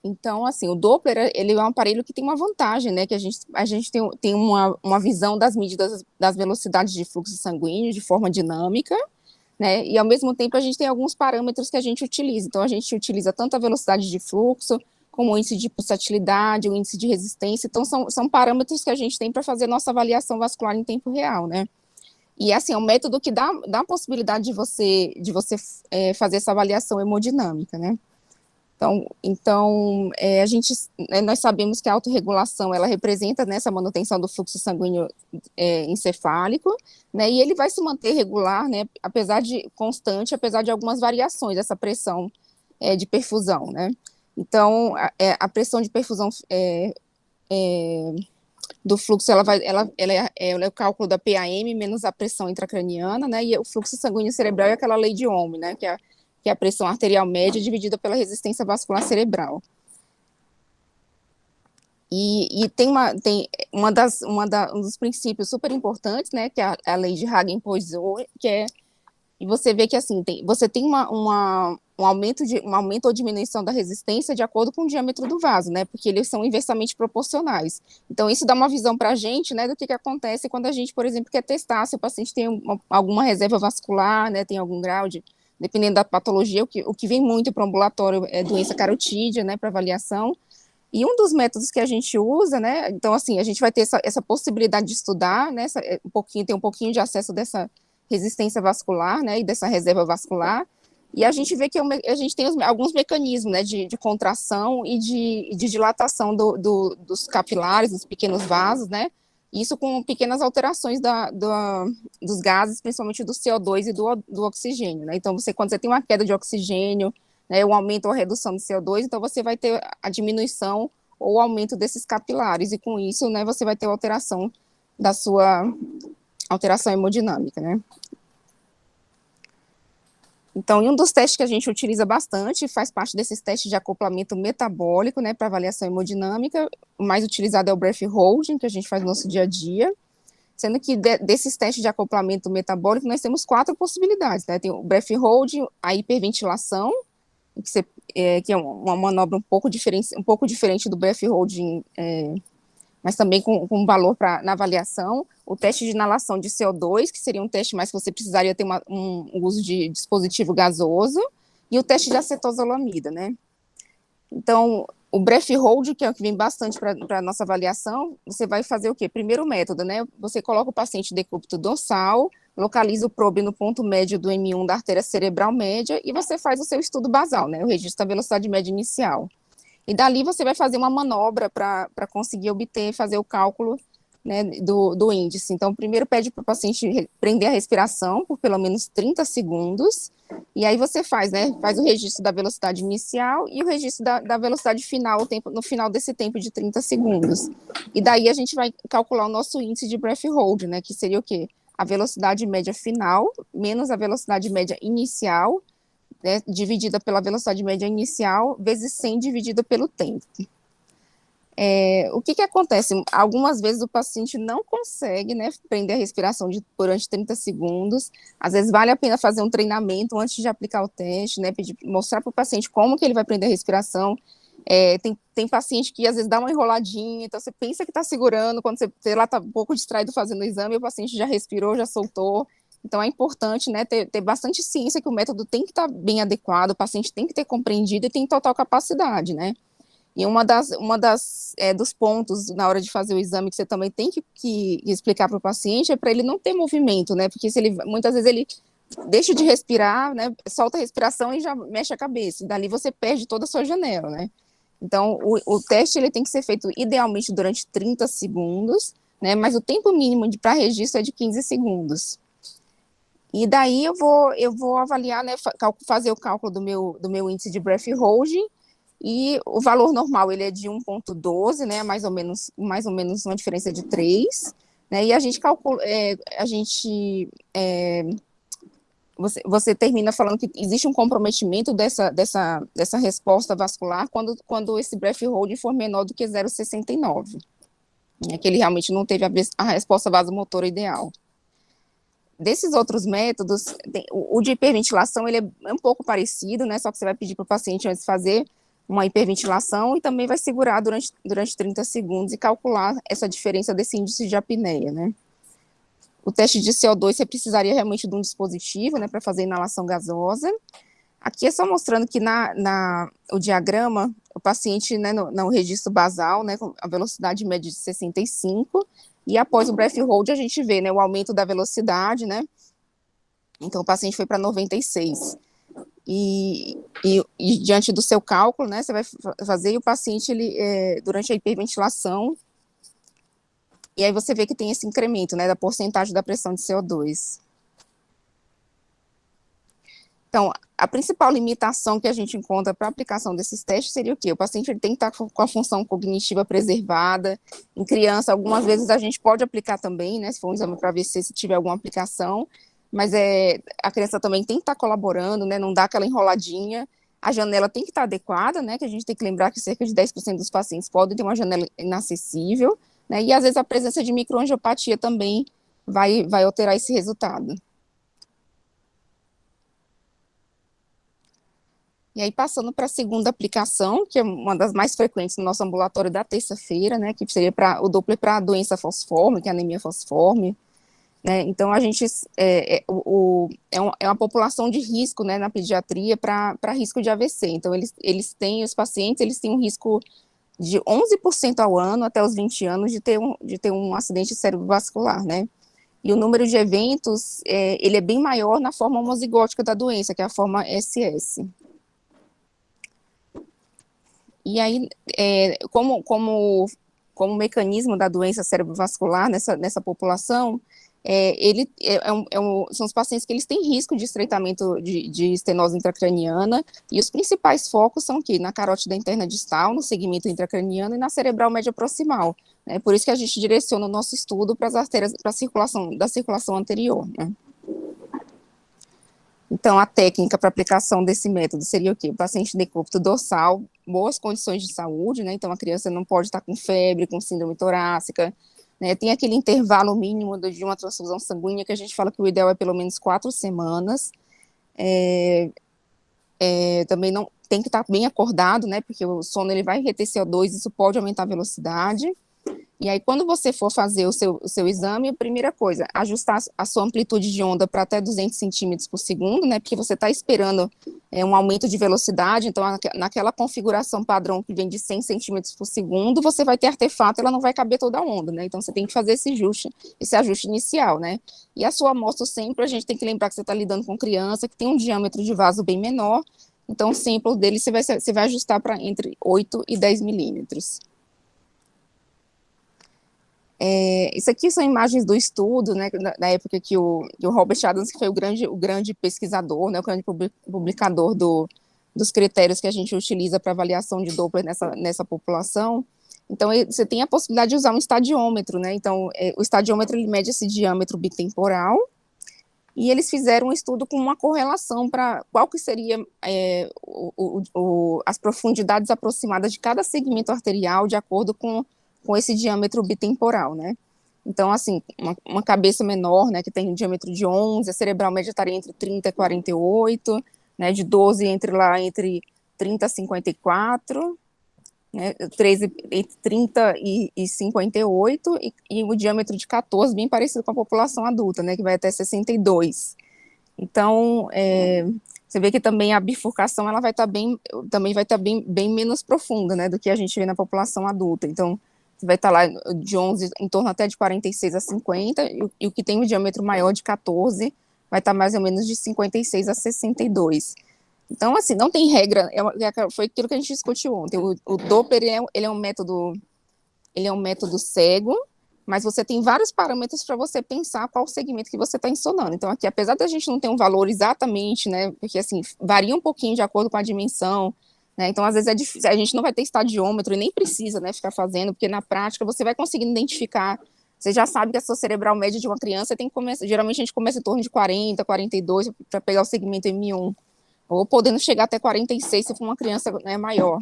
Então, assim, o Doppler, ele é um aparelho que tem uma vantagem, né, que a gente tem uma visão das medidas das velocidades de fluxo sanguíneo de forma dinâmica, né, e ao mesmo tempo a gente tem alguns parâmetros que a gente utiliza. Então, a gente utiliza tanto a velocidade de fluxo, como o índice de pulsatilidade, o índice de resistência. Então, são parâmetros que a gente tem para fazer nossa avaliação vascular em tempo real, né. E, assim, é um método que dá a possibilidade de você fazer essa avaliação hemodinâmica, né. Então nós sabemos que a autorregulação, ela representa nessa manutenção do fluxo sanguíneo encefálico, né, e ele vai se manter regular, né, constante, apesar de algumas variações dessa pressão de perfusão, né. Então, a pressão de perfusão do fluxo, ela é o cálculo da PAM menos a pressão intracraniana, né, e o fluxo sanguíneo cerebral é aquela lei de Ohm, né, que é a pressão arterial média dividida pela resistência vascular cerebral. E tem um dos princípios super importantes, né, que é a lei de Hagen-Poiseuille, e você vê que, assim, você tem um aumento ou diminuição da resistência de acordo com o diâmetro do vaso, né, porque eles são inversamente proporcionais. Então, isso dá uma visão para a gente, né, do que acontece quando a gente, por exemplo, quer testar se o paciente tem alguma reserva vascular, né, tem algum grau dependendo da patologia, o que vem muito para o ambulatório é doença carotídea, né, para avaliação. E um dos métodos que a gente usa, né, então, assim, a gente vai ter essa possibilidade de estudar, né, ter um pouquinho de acesso dessa resistência vascular, né, e dessa reserva vascular, e a gente vê que a gente tem alguns mecanismos, né, de contração e de dilatação dos capilares, dos pequenos vasos, né, isso com pequenas alterações dos gases, principalmente do CO2 e do oxigênio, né, então quando você tem uma queda de oxigênio, né, um aumento ou redução do CO2, então você vai ter a diminuição ou aumento desses capilares, e com isso, né, você vai ter a alteração da sua alteração hemodinâmica, né. Então, um dos testes que a gente utiliza bastante, faz parte desses testes de acoplamento metabólico, né, para avaliação hemodinâmica, o mais utilizado é o breath holding, que a gente faz no nosso dia a dia, sendo que desses testes de acoplamento metabólico, nós temos 4 possibilidades, né, tem o breath holding, a hiperventilação, que é uma manobra um pouco diferente do breath holding, mas também com valor na avaliação, o teste de inalação de CO2, que seria um teste mais que você precisaria ter um uso de dispositivo gasoso, e o teste de acetazolamida, né. Então, o breath hold, que é o que vem bastante para a nossa avaliação, você vai fazer o quê? Primeiro método, né, você coloca o paciente decúbito dorsal, localiza o probe no ponto médio do M1 da artéria cerebral média, e você faz o seu estudo basal, né, o registro da velocidade média inicial. E dali você vai fazer uma manobra para conseguir fazer o cálculo, né, do índice. Então, primeiro pede para o paciente prender a respiração por pelo menos 30 segundos, e aí você faz o registro da velocidade inicial e o registro da velocidade final, no final desse tempo de 30 segundos. E daí a gente vai calcular o nosso índice de breath hold, né, que seria o quê? A velocidade média final menos a velocidade média inicial, né, dividida pela velocidade média inicial, vezes 100 dividido pelo tempo. O que acontece? Algumas vezes o paciente não consegue, né, prender a respiração durante 30 segundos, às vezes vale a pena fazer um treinamento antes de aplicar o teste, né, mostrar para o paciente como que ele vai prender a respiração. Tem paciente que às vezes dá uma enroladinha, então você pensa que está segurando, quando você lá está um pouco distraído fazendo o exame, o paciente já respirou, já soltou. Então é importante, né, ter bastante ciência que o método tem que estar bem adequado, o paciente tem que ter compreendido e tem total capacidade, né. E dos pontos na hora de fazer o exame que você também tem que explicar para o paciente é para ele não ter movimento, né, porque muitas vezes ele deixa de respirar, né, solta a respiração e já mexe a cabeça, e dali você perde toda a sua janela, né. Então, o teste ele tem que ser feito idealmente durante 30 segundos, né, mas o tempo mínimo para registro é de 15 segundos. E daí eu vou avaliar, né, fazer o cálculo do meu índice de breath holding, e o valor normal ele é de 1,12, né, mais ou menos uma diferença de 3, né, e a gente calcula, você termina falando que existe um comprometimento dessa resposta vascular quando esse breath holding for menor do que 0,69, né, que ele realmente não teve a resposta vasomotora ideal. desses outros métodos, o de hiperventilação, ele é um pouco parecido, né, só que você vai pedir para o paciente antes fazer uma hiperventilação e também vai segurar durante 30 segundos e calcular essa diferença desse índice de apneia, né. O teste de CO2, você precisaria realmente de um dispositivo, né, para fazer inalação gasosa. Aqui é só mostrando que o diagrama, o paciente, né, no registro basal, né, com a velocidade média de 65, e após o breath hold a gente vê, né, o aumento da velocidade, né, então o paciente foi para 96. E diante do seu cálculo, né, você vai fazer, e o paciente, ele, durante a hiperventilação, e aí você vê que tem esse incremento, né, da porcentagem da pressão de CO2. Então, a principal limitação que a gente encontra para a aplicação desses testes seria o quê? O paciente ele tem que estar com a função cognitiva preservada. Em criança, algumas vezes a gente pode aplicar também, né, se for um exame para ver se tiver alguma aplicação, mas a criança também tem que estar colaborando, né, não dá aquela enroladinha. A janela tem que estar adequada, né, que a gente tem que lembrar que cerca de 10% dos pacientes podem ter uma janela inacessível, né, e às vezes a presença de microangiopatia também vai alterar esse resultado. E aí, passando para a segunda aplicação, que é uma das mais frequentes no nosso ambulatório da terça-feira, né, que seria o Doppler para a doença falciforme, que é a anemia falciforme, né, então a gente, é uma população de risco, né, na pediatria para risco de AVC, então os pacientes, eles têm um risco de 11% ao ano, até os 20 anos, de ter um acidente cerebrovascular, né, e o número de eventos, ele é bem maior na forma homozigótica da doença, que é a forma SS. E aí, como mecanismo da doença cerebrovascular nessa população, são os pacientes que eles têm risco de estreitamento de estenose intracraniana, e os principais focos são aqui, na carótida interna distal, no segmento intracraniano e na cerebral média proximal. Né? Por isso que a gente direciona o nosso estudo para as artérias, para a circulação anterior, né? Então, a técnica para aplicação desse método seria o quê? O paciente decúbito dorsal, boas condições de saúde, né? Então, a criança não pode estar com febre, com síndrome torácica, né? Tem aquele intervalo mínimo de uma transfusão sanguínea, que a gente fala que o ideal é pelo menos 4 semanas. Também não tem que estar bem acordado, né? Porque o sono ele vai reter CO2, isso pode aumentar a velocidade. E aí, quando você for fazer o seu exame, a primeira coisa, ajustar a sua amplitude de onda para até 200 centímetros por segundo, né, porque você está esperando um aumento de velocidade, então naquela configuração padrão que vem de 100 centímetros por segundo, você vai ter artefato, ela não vai caber toda a onda, né, então você tem que fazer esse ajuste inicial, né. E a sua amostra sempre, a gente tem que lembrar que você está lidando com criança, que tem um diâmetro de vaso bem menor, então o sample dele você vai ajustar para entre 8 e 10 milímetros. Isso aqui são imagens do estudo, né, na época que o Robert Adams, que foi o grande pesquisador, né, o grande publicador dos critérios que a gente utiliza para avaliação de Doppler nessa população. Então, você tem a possibilidade de usar um estadiômetro, né, então, o estadiômetro, ele mede esse diâmetro bitemporal, e eles fizeram um estudo com uma correlação para qual que seria as profundidades aproximadas de cada segmento arterial de acordo com esse diâmetro bitemporal, né? Então, assim, uma cabeça menor, né, que tem um diâmetro de 11, a cerebral média estaria entre 30 e 48, né, de 12 entre 30 e 54, né, 13 entre 30 e 58, e o diâmetro de 14, bem parecido com a população adulta, né, que vai até 62. Então, você vê que também a bifurcação, ela vai estar também vai estar bem menos profunda, né, do que a gente vê na população adulta. Então, vai estar lá de 11, em torno até de 46 a 50, e o que tem um diâmetro maior de 14, vai estar mais ou menos de 56 a 62. Então, assim, não tem regra, foi aquilo que a gente discutiu ontem. O Doppler, ele é um método cego, mas você tem vários parâmetros para você pensar qual segmento que você está insonando. Então, aqui, apesar da gente não ter um valor exatamente, né, porque, assim, varia um pouquinho de acordo com a dimensão, né, então, às vezes, é difícil, a gente não vai ter estadiômetro, e nem precisa, né, ficar fazendo, porque na prática você vai conseguindo identificar, você já sabe que a sua cerebral média de uma criança tem que começar, geralmente a gente começa em torno de 40, 42, para pegar o segmento M1, ou podendo chegar até 46 se for uma criança, né, maior.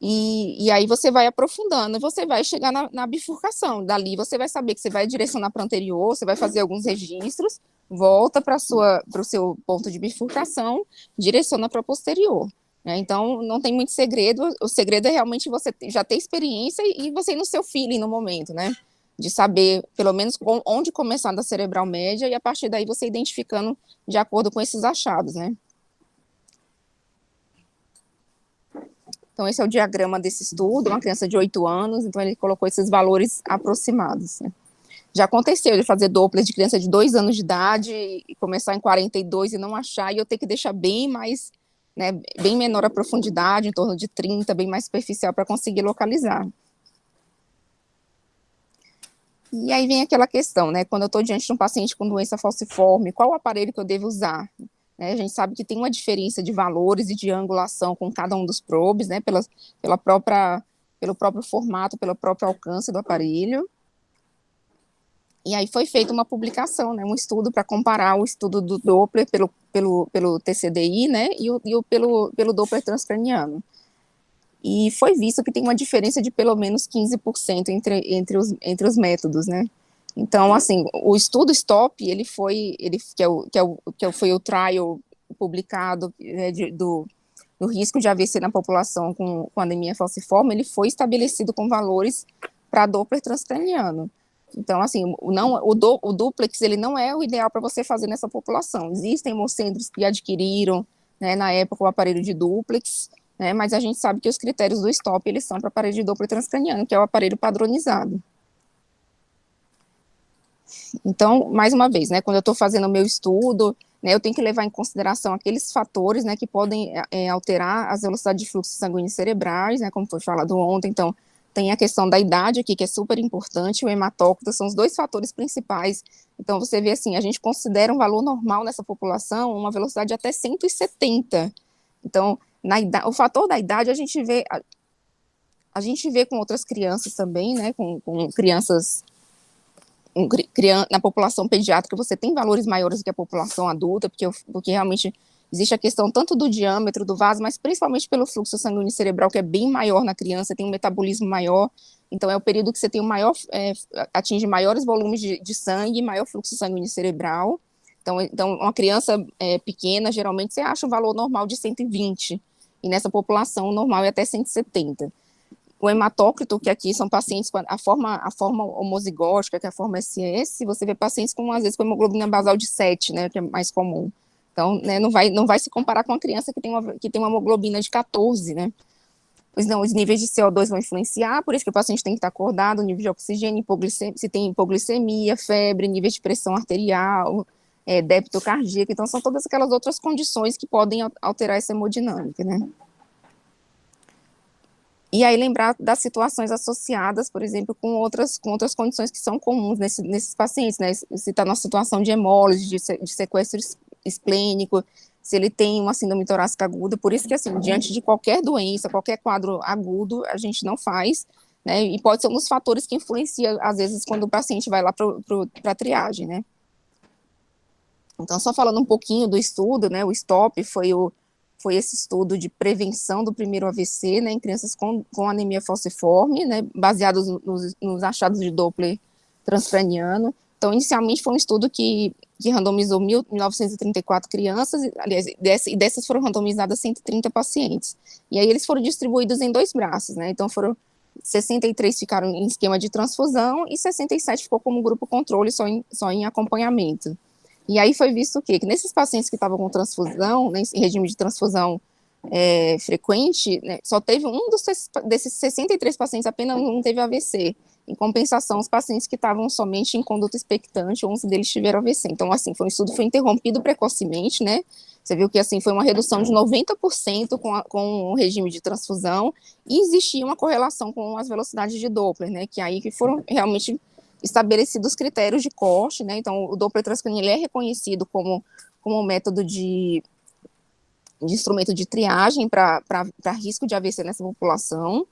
E aí você vai aprofundando, você vai chegar na bifurcação. Dali você vai saber que você vai direcionar para o anterior, você vai fazer alguns registros, volta para o seu ponto de bifurcação, direciona para o posterior. Né? Então, não tem muito segredo. O segredo é realmente você já ter experiência e você ir no seu feeling no momento, né? De saber, pelo menos, onde começar da cerebral média e, a partir daí, você identificando de acordo com esses achados, né? Então, esse é o diagrama desse estudo, uma criança de 8 anos, então ele colocou esses valores aproximados. Né? Já aconteceu de fazer Doppler de criança de 2 anos de idade e começar em 42 e não achar, e eu ter que deixar bem mais, né, bem menor a profundidade, em torno de 30, bem mais superficial para conseguir localizar. E aí vem aquela questão, né, quando eu estou diante de um paciente com doença falciforme, qual o aparelho que eu devo usar? Né, a gente sabe que tem uma diferença de valores e de angulação com cada um dos probes, né, pelo próprio formato, pelo próprio alcance do aparelho. E aí foi feita uma publicação, né, um estudo para comparar o estudo do Doppler pelo TCDI, né, pelo Doppler transcraniano. E foi visto que tem uma diferença de pelo menos 15% entre os métodos, né. Então, assim, o estudo STOP, foi o trial publicado, né, do risco de AVC na população com anemia falciforme, ele foi estabelecido com valores para Doppler transcraniano. Então, assim, o duplex, ele não é o ideal para você fazer nessa população. Existem hemocentros que adquiriram, né, na época, o aparelho de duplex, né, mas a gente sabe que os critérios do STOP, eles são para aparelho de Doppler transcraniano, que é o aparelho padronizado. Então, mais uma vez, né, quando eu estou fazendo o meu estudo, né, eu tenho que levar em consideração aqueles fatores, né, que podem alterar as velocidades de fluxo sanguíneo cerebrais, né, como foi falado ontem. Então, tem a questão da idade aqui, que é super importante, o hematócrito, são os dois fatores principais. Então, você vê assim, a gente considera um valor normal nessa população uma velocidade de até 170. Então, o fator da idade a gente vê com outras crianças também, né, com crianças na população pediátrica você tem valores maiores do que a população adulta, porque realmente existe a questão tanto do diâmetro do vaso, mas principalmente pelo fluxo sanguíneo cerebral, que é bem maior na criança, tem um metabolismo maior, então é o período que você tem atinge maiores volumes de sangue, maior fluxo sanguíneo cerebral. Então uma criança pequena, geralmente você acha um valor normal de 120, e nessa população o normal é até 170. O hematócrito, que aqui são pacientes com a forma homozigótica, que é a forma SS, você vê pacientes às vezes, com hemoglobina basal de 7, né, que é mais comum. Então, né, não vai se comparar com uma criança que tem uma hemoglobina de 14, né. Pois não, os níveis de CO2 vão influenciar, por isso que o paciente tem que estar acordado, o nível de oxigênio, se tem hipoglicemia, febre, nível de pressão arterial, débito cardíaco. Então, são todas aquelas outras condições que podem alterar essa hemodinâmica, né. E aí lembrar das situações associadas, por exemplo, com outras condições que são comuns nesses pacientes, né? Se está numa situação de hemólise, de sequestro esplênico, se ele tem uma síndrome torácica aguda. Por isso que, assim, diante de qualquer doença, qualquer quadro agudo, a gente não faz, né? E pode ser um dos fatores que influencia, às vezes, quando o paciente vai lá para a triagem, né? Então, só falando um pouquinho do estudo, né? O STOP foi esse estudo de prevenção do primeiro AVC, né, em crianças com anemia falciforme, né, baseados nos achados de Doppler transcraniano. Então, inicialmente foi um estudo que randomizou 1.934 crianças, aliás, dessas foram randomizadas 130 pacientes. E aí eles foram distribuídos em 2 braços, né, então 63 ficaram em esquema de transfusão e 67 ficou como grupo controle, só em acompanhamento. E aí foi visto o quê? Que nesses pacientes que estavam com transfusão, né, em regime de transfusão frequente, né, só teve desses 63 pacientes, apenas um teve AVC. Em compensação, os pacientes que estavam somente em conduta expectante, 11 deles tiveram AVC. Então, assim, o estudo foi interrompido precocemente, né? Você viu que, assim, foi uma redução de 90% com o regime de transfusão, e existia uma correlação com as velocidades de Doppler, né? Que aí que foram realmente estabelecidos critérios de corte, né? Então, o Doppler transcraniano é reconhecido como método de instrumento de triagem para risco de AVC nessa população.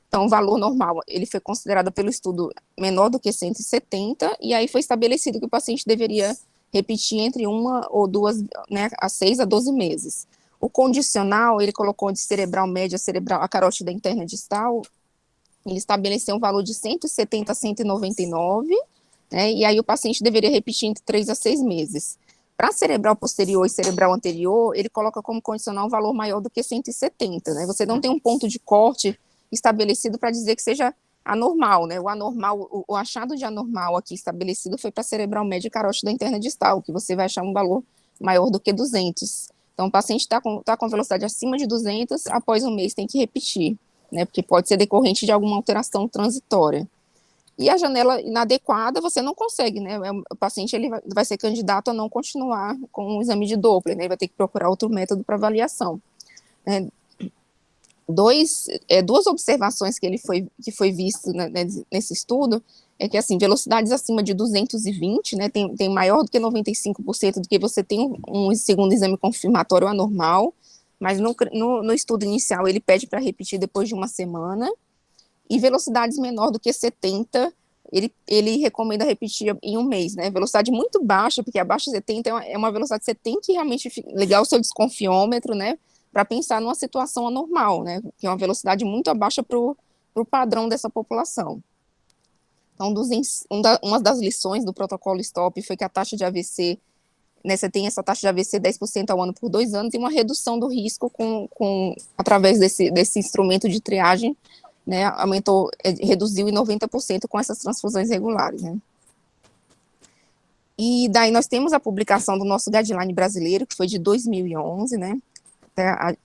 Então, o valor normal, ele foi considerado pelo estudo menor do que 170, e aí foi estabelecido que o paciente deveria repetir entre 1 ou 2, né, a 6 a 12 meses. O condicional, ele colocou de cerebral média, cerebral, a carótida interna distal, ele estabeleceu um valor de 170 a 199, né, e aí o paciente deveria repetir entre 3 a 6 meses. Para cerebral posterior e cerebral anterior, ele coloca como condicional um valor maior do que 170, né, você não tem um ponto de corte estabelecido para dizer que seja anormal, né, o anormal, o achado de anormal aqui estabelecido foi para cerebral média e carótida interna distal, que você vai achar um valor maior do que 200. Então, o paciente está com velocidade acima de 200, após um mês tem que repetir, né, porque pode ser decorrente de alguma alteração transitória. E a janela inadequada, você não consegue, né, o paciente ele vai ser candidato a não continuar com o exame de Doppler, né, ele vai ter que procurar outro método para avaliação. Duas observações que foi visto, né, nesse estudo, é que, assim, velocidades acima de 220, né, tem maior do que 95% do que você tem um segundo exame confirmatório anormal, mas no estudo inicial ele pede para repetir depois de uma semana, e velocidades menor do que 70, ele recomenda repetir em um mês, né, velocidade muito baixa, porque abaixo de 70 é uma velocidade que você tem que realmente ligar o seu desconfiômetro, né, para pensar numa situação anormal, né, que é uma velocidade muito abaixo para o padrão dessa população. Então, uma das lições do protocolo STOP foi que a taxa de AVC, né, você tem essa taxa de AVC 10% ao ano por 2 anos e uma redução do risco através desse instrumento de triagem, né, reduziu em 90% com essas transfusões regulares, né. E daí nós temos a publicação do nosso guideline brasileiro, que foi de 2011, né,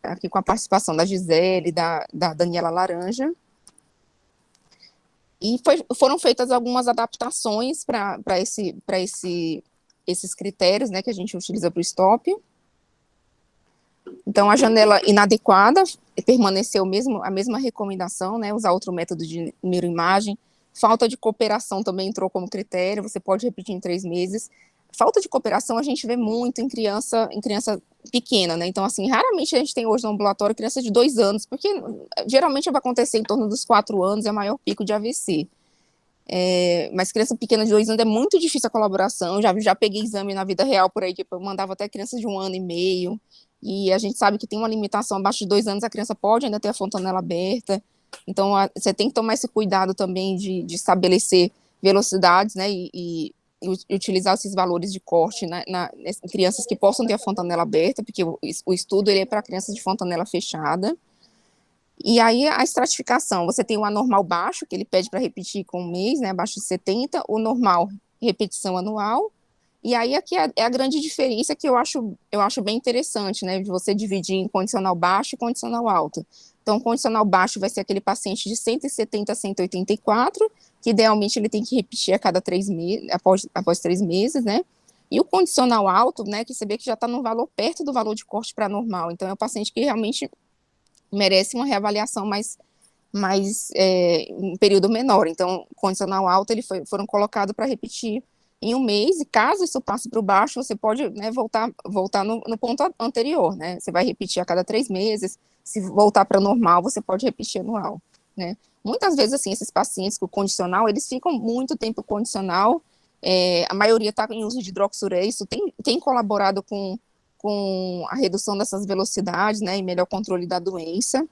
aqui com a participação da Gisele, da Daniela Laranja, e foram feitas algumas adaptações para esses critérios, né, que a gente utiliza para o STOP. Então, a janela inadequada permaneceu a mesma recomendação, né, usar outro método de neuroimagem. Falta de cooperação também entrou como critério, você pode repetir em 3 meses. Falta de cooperação a gente vê muito em criança pequena, né, então, assim, raramente a gente tem hoje no ambulatório criança de 2 anos, porque geralmente vai acontecer em torno dos 4 anos, é o maior pico de AVC. Mas criança pequena de 2 anos é muito difícil a colaboração, já peguei exame na vida real por aí, que eu mandava até crianças de 1 ano e meio, e a gente sabe que tem uma limitação, abaixo de 2 anos a criança pode ainda ter a fontanela aberta, então você tem que tomar esse cuidado também de estabelecer velocidades, né, e utilizar esses valores de corte em crianças que possam ter a fontanela aberta, porque o estudo ele é para crianças de fontanela fechada. E aí a estratificação, você tem o anormal baixo, que ele pede para repetir com um mês, né, abaixo de 70, o normal, repetição anual, e aí aqui é a grande diferença que eu acho bem interessante, né, de você dividir em condicional baixo e condicional alto. Então, o condicional baixo vai ser aquele paciente de 170 a 184, que idealmente ele tem que repetir a cada 3 meses, após 3 meses, né, e o condicional alto, né, que você vê que já está no valor perto do valor de corte para normal, então é o paciente que realmente merece uma reavaliação um período menor. Então, condicional alto, foram colocados para repetir em um mês, e caso isso passe para o baixo, você pode, né, voltar no ponto anterior, né, você vai repetir a cada 3 meses, se voltar para normal, você pode repetir anual, né. Muitas vezes, assim, esses pacientes com condicional, eles ficam muito tempo condicional, a maioria está em uso de hidroxurê, isso tem colaborado com a redução dessas velocidades, né, e melhor controle da doença.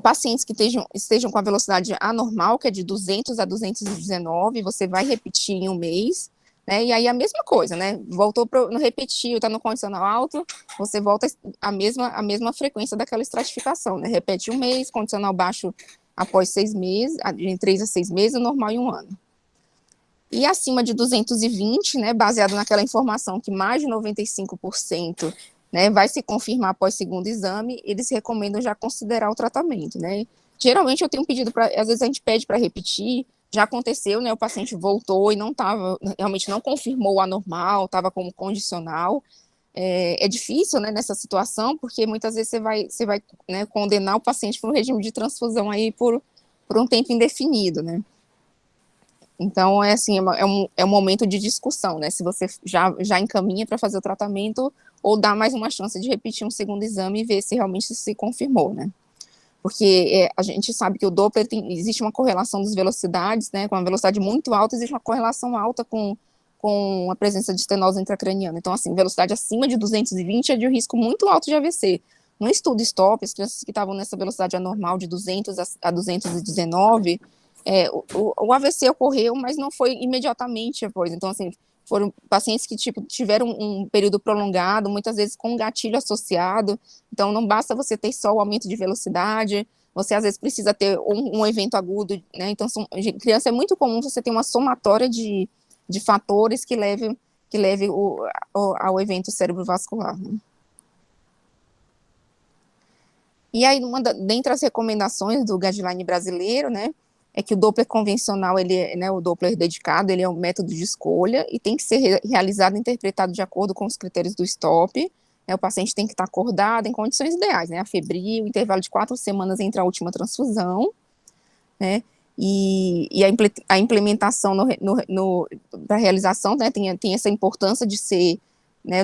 Pacientes que estejam com a velocidade anormal, que é de 200 a 219, você vai repetir em um mês, né, e aí a mesma coisa, né, não repetiu, está no condicional alto, você volta a mesma frequência daquela estratificação, né, repete um mês, condicional baixo após 6 meses, de 3 a 6 meses, normal em 1 ano. E acima de 220, né, baseado naquela informação que mais de 95%, né, vai se confirmar após segundo exame, eles recomendam já considerar o tratamento, né. Geralmente eu tenho pedido às vezes a gente pede para repetir, já aconteceu, né, o paciente voltou e realmente não confirmou o anormal, estava como condicional. É difícil, né, nessa situação, porque muitas vezes você vai, né, condenar o paciente para um regime de transfusão aí por um tempo indefinido, né. Então, assim, é um momento de discussão, né, se você já encaminha para fazer o tratamento ou dá mais uma chance de repetir um segundo exame e ver se realmente se confirmou, né. Porque a gente sabe que o Doppler existe uma correlação das velocidades, né, com a velocidade muito alta, existe uma correlação alta com com a presença de estenose intracraniana. Então, assim, velocidade acima de 220 é de risco muito alto de AVC. No estudo STOP, as crianças que estavam nessa velocidade anormal de 200 a 219, o AVC ocorreu, mas não foi imediatamente após. Então, assim, foram pacientes que tiveram um período prolongado, muitas vezes com um gatilho associado. Então, não basta você ter só o aumento de velocidade, você às vezes precisa ter um evento agudo, né? Então, criança é muito comum você ter uma somatória de fatores que leve ao evento cerebrovascular. Né? E aí, dentre as recomendações do guideline brasileiro, né, é que o Doppler convencional, o Doppler dedicado, ele é um método de escolha e tem que ser realizado e interpretado de acordo com os critérios do STOP. O paciente tem que estar acordado em condições ideais, né, afebril, intervalo de 4 semanas entre a última transfusão, né, e a implementação da realização, né, tem essa importância de ser, né,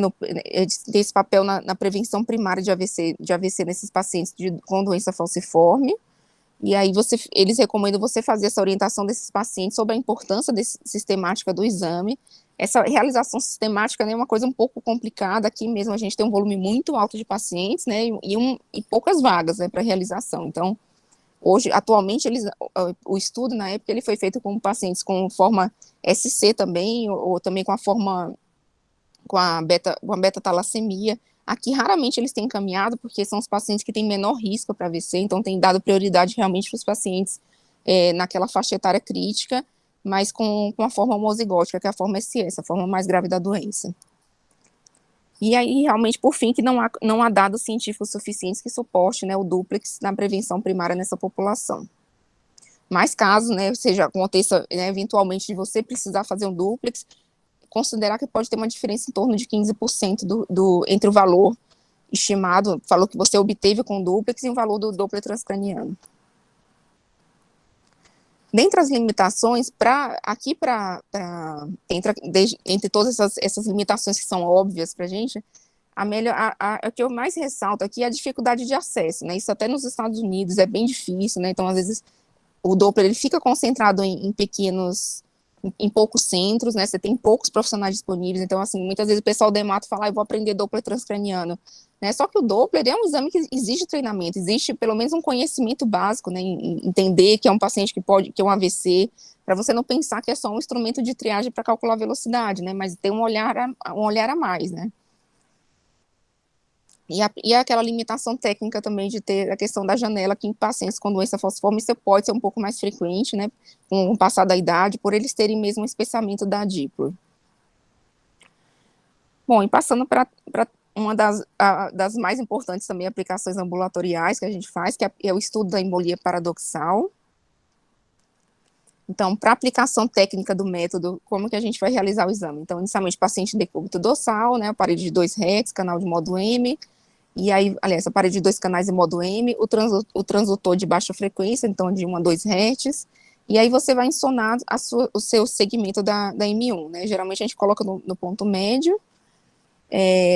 ter esse papel na prevenção primária de AVC nesses pacientes com doença falciforme. E aí eles recomendam você fazer essa orientação desses pacientes sobre a importância sistemática do exame. Essa realização sistemática, né, é uma coisa um pouco complicada. Aqui mesmo a gente tem um volume muito alto de pacientes, né, e poucas vagas, né, para realização. Então, atualmente, o estudo, na época, ele foi feito com pacientes com forma SC também, ou também com a beta-talassemia. Aqui, raramente eles têm encaminhado, porque são os pacientes que têm menor risco para AVC, então tem dado prioridade realmente para os pacientes naquela faixa etária crítica, mas com a forma homozigótica, que é a forma SS, a forma mais grave da doença. E aí, realmente, por fim, que não há dados científicos suficientes que suportem, né, o duplex na prevenção primária nessa população. Mas caso, né, aconteça, né, eventualmente, de você precisar fazer um duplex, considerar que pode ter uma diferença em torno de 15% entre o valor estimado, falou que você obteve com o duplex, e o valor do Doppler transcraniano. Dentre as limitações, entre todas essas limitações que são óbvias para a gente, a que eu mais ressalto aqui é a dificuldade de acesso, né? Isso até nos Estados Unidos é bem difícil, né? Então, às vezes, o Doppler ele fica concentrado em poucos centros, né? Você tem poucos profissionais disponíveis, então, assim, muitas vezes o pessoal do Hemato fala, eu vou aprender Doppler transcraniano, né? Só que o Doppler é um exame que exige treinamento, existe pelo menos um conhecimento básico, né? Em entender que é um paciente que é um AVC, para você não pensar que é só um instrumento de triagem para calcular a velocidade, né? Mas tem um olhar a mais, né? E aquela limitação técnica também de ter a questão da janela, que em pacientes com doença falciforme isso pode ser um pouco mais frequente, né, com o passar da idade, por eles terem mesmo um espessamento da dípula. Bom, e passando para uma das mais importantes também aplicações ambulatoriais que a gente faz, que é o estudo da embolia paradoxal. Então, para aplicação técnica do método, como que a gente vai realizar o exame? Então, inicialmente, paciente decúbito dorsal, né, aparelho de 2 Rex, canal de modo M, e aí, aliás, aparelho de 2 canais em modo M, o transdutor de baixa frequência, então de 1 a 2 Hz, e aí você vai ensonar o seu segmento da M1, né? Geralmente a gente coloca no ponto médio.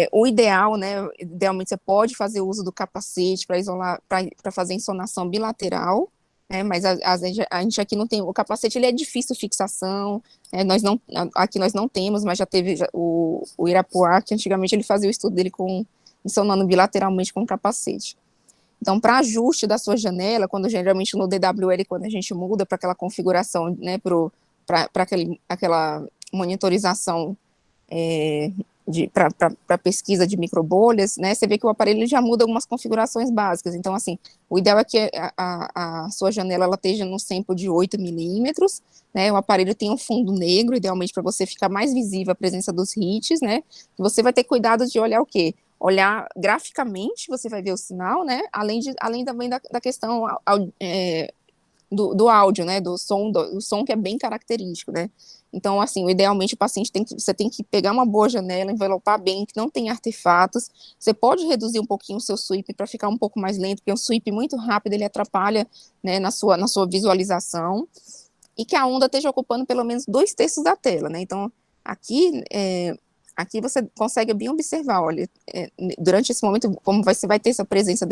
O ideal, né? Idealmente você pode fazer uso do capacete para isolar, para fazer insonação bilateral, né? Mas a gente aqui não tem, o capacete ele é difícil fixação, aqui nós não temos, mas já teve o Irapuá, que antigamente ele fazia o estudo dele insonando bilateralmente com capacete. Então, para ajuste da sua janela, geralmente no DWL, quando a gente muda para aquela configuração, né, para aquela monitorização para pesquisa de microbolhas, né, você vê que o aparelho já muda algumas configurações básicas. Então, assim, o ideal é que a sua janela ela esteja no sample de 8 milímetros, né, o aparelho tem um fundo negro, idealmente para você ficar mais visível a presença dos hits, né, você vai ter cuidado de olhar o quê? Olhar graficamente, você vai ver o sinal, né, além também da questão do áudio, né, do som que é bem característico, né. Então, assim, idealmente você tem que pegar uma boa janela, envelopar bem, que não tem artefatos. Você pode reduzir um pouquinho o seu sweep para ficar um pouco mais lento, porque um sweep muito rápido ele atrapalha, né, na sua visualização, e que a onda esteja ocupando pelo menos 2/3 da tela, né. Então, aqui você consegue bem observar, olha, durante esse momento, como você vai ter essa presença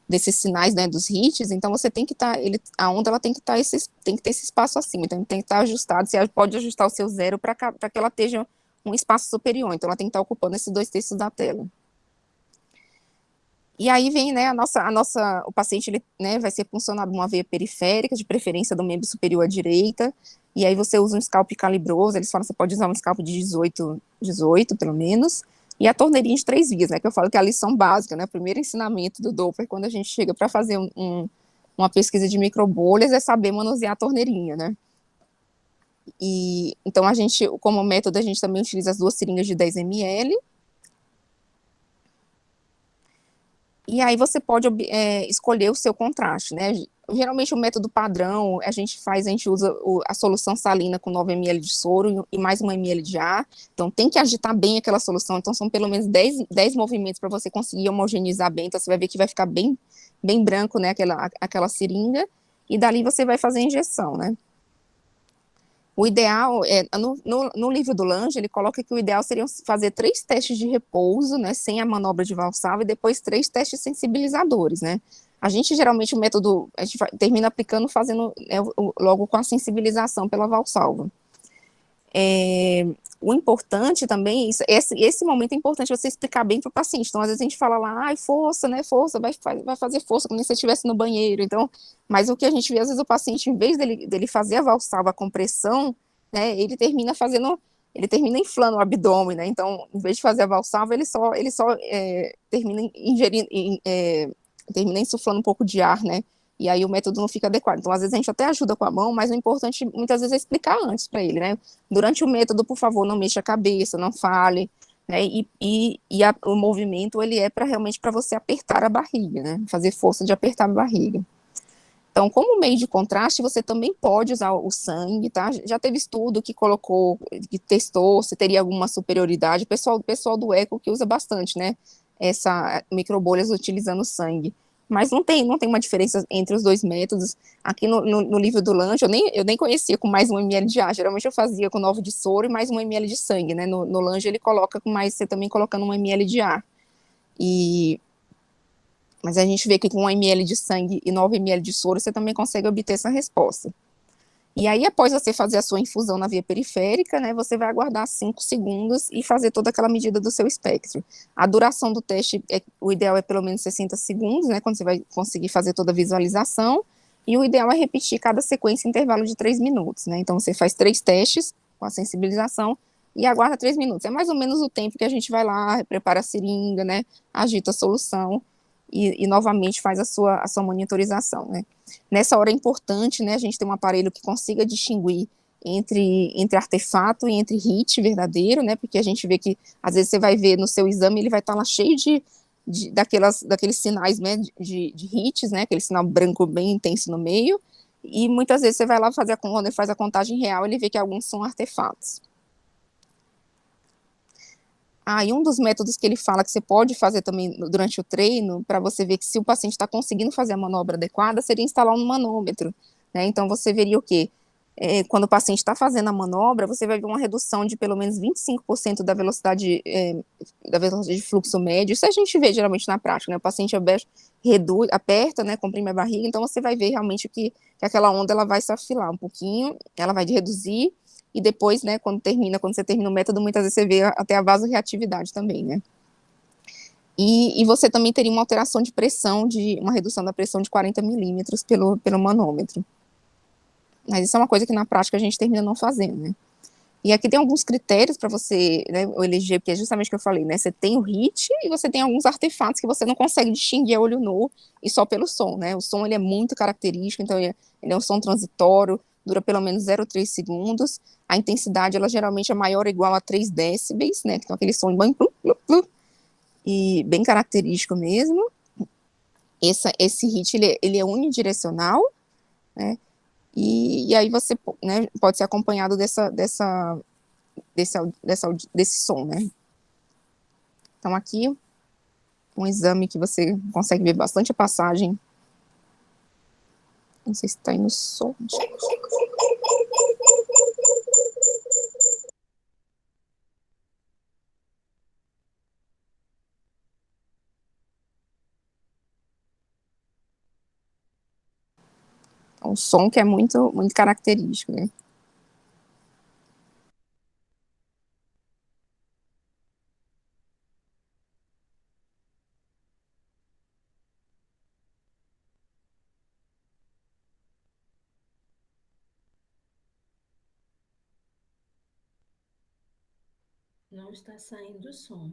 desses sinais, né, dos hits, então você tem que estar, a onda ela tem que estar tem que ter esse espaço acima, então tem que estar ajustado, você pode ajustar o seu zero para que ela esteja um espaço superior, então ela tem que estar ocupando esses 2/3 da tela. E aí vem, né, o paciente, ele, né, vai ser puncionado numa veia periférica, de preferência do membro superior à direita, e aí você usa um scalp calibroso, eles falam que você pode usar um scalp de 18 pelo menos, e a torneirinha de 3 vias, né, que eu falo que é a lição básica, né, o primeiro ensinamento do Doppler, quando a gente chega para fazer uma pesquisa de microbolhas, é saber manusear a torneirinha, né. E, então, a gente, como método, a gente também utiliza as 2 seringas de 10 ml, e aí você pode escolher o seu contraste, né? Geralmente o método padrão, a gente usa a solução salina com 9 ml de soro e mais 1 ml de ar, então tem que agitar bem aquela solução, então são pelo menos 10 movimentos para você conseguir homogeneizar bem, então você vai ver que vai ficar bem, bem branco, né, aquela seringa, e dali você vai fazer a injeção, né? O ideal, no livro do Lange, ele coloca que o ideal seria fazer 3 testes de repouso, né, sem a manobra de Valsalva, e depois 3 testes sensibilizadores, né. A gente, geralmente, o método, a gente termina aplicando, fazendo, né, logo com a sensibilização pela Valsalva. O importante também, esse momento é importante você explicar bem para o paciente. Então, às vezes a gente fala lá, ai, força, né, força, vai fazer força, como se você estivesse no banheiro. Então, mas o que a gente vê, às vezes o paciente, em vez dele fazer a Valsalva, a compressão, né, ele termina inflando o abdômen, né, então, em vez de fazer a Valsalva, ele só termina ingerindo, termina insuflando um pouco de ar, né, e aí o método não fica adequado. Então, às vezes a gente até ajuda com a mão, mas o importante, muitas vezes, é explicar antes para ele, né, durante o método, por favor, não mexa a cabeça, não fale, né, o movimento, ele é realmente para você apertar a barriga, né, fazer força de apertar a barriga. Então, como meio de contraste, você também pode usar o sangue, tá? Já teve estudo que que testou se teria alguma superioridade, o pessoal do eco que usa bastante, né, essa microbolhas utilizando sangue. Mas não tem uma diferença entre os dois métodos. Aqui no livro do Lange, eu nem conhecia com mais 1 ml de ar, geralmente eu fazia com 9 de soro e mais 1 ml de sangue, né, no Lange ele coloca com mais, você também colocando 1 ml de ar. Mas a gente vê que com 1 ml de sangue e 9 ml de soro, você também consegue obter essa resposta. E aí, após você fazer a sua infusão na via periférica, né, você vai aguardar 5 segundos e fazer toda aquela medida do seu espectro. A duração do teste, o ideal é pelo menos 60 segundos, né, quando você vai conseguir fazer toda a visualização, e o ideal é repetir cada sequência em intervalo de 3 minutos, né, então você faz 3 testes com a sensibilização e aguarda 3 minutos. É mais ou menos o tempo que a gente vai lá, prepara a seringa, né, agita a solução e novamente faz a sua monitorização, né. Nessa hora é importante, né, a gente ter um aparelho que consiga distinguir entre artefato e entre hit verdadeiro, né, porque a gente vê que, às vezes, você vai ver no seu exame, ele vai estar lá cheio daqueles sinais, né, de hits, né, aquele sinal branco bem intenso no meio, e muitas vezes você vai lá quando ele faz a contagem real, ele vê que alguns são artefatos. E um dos métodos que ele fala que você pode fazer também durante o treino, para você ver que se o paciente está conseguindo fazer a manobra adequada, seria instalar um manômetro, né? Então, você veria o quê? Quando o paciente está fazendo a manobra, você vai ver uma redução de pelo menos 25% da velocidade de fluxo médio. Isso a gente vê geralmente na prática, né? O paciente aperta, né? Comprime a barriga, então você vai ver realmente que aquela onda ela vai se afilar um pouquinho, ela vai reduzir, e depois, né, quando você termina o método, muitas vezes você vê até a vasorreatividade também, né. E você também teria uma alteração de pressão, uma redução da pressão de 40 milímetros pelo manômetro. Mas isso é uma coisa que na prática a gente termina não fazendo, né. E aqui tem alguns critérios para você, né, eleger, porque é justamente o que eu falei, né, você tem o HIIT e você tem alguns artefatos que você não consegue distinguir a olho nu e só pelo som, né, o som ele é muito característico, então ele é um som transitório, dura pelo menos 0,3 segundos, a intensidade ela geralmente é maior ou igual a 3 decibéis, né, então aquele som bem plu, plu, plu, e bem característico mesmo. Esse HIIT ele é unidirecional, né, e aí você, né, pode ser acompanhado desse som, né. Então aqui, um exame que você consegue ver bastante a passagem. Não sei se tá indo som. Então, o som que é muito, muito característico, né? Não está saindo o som.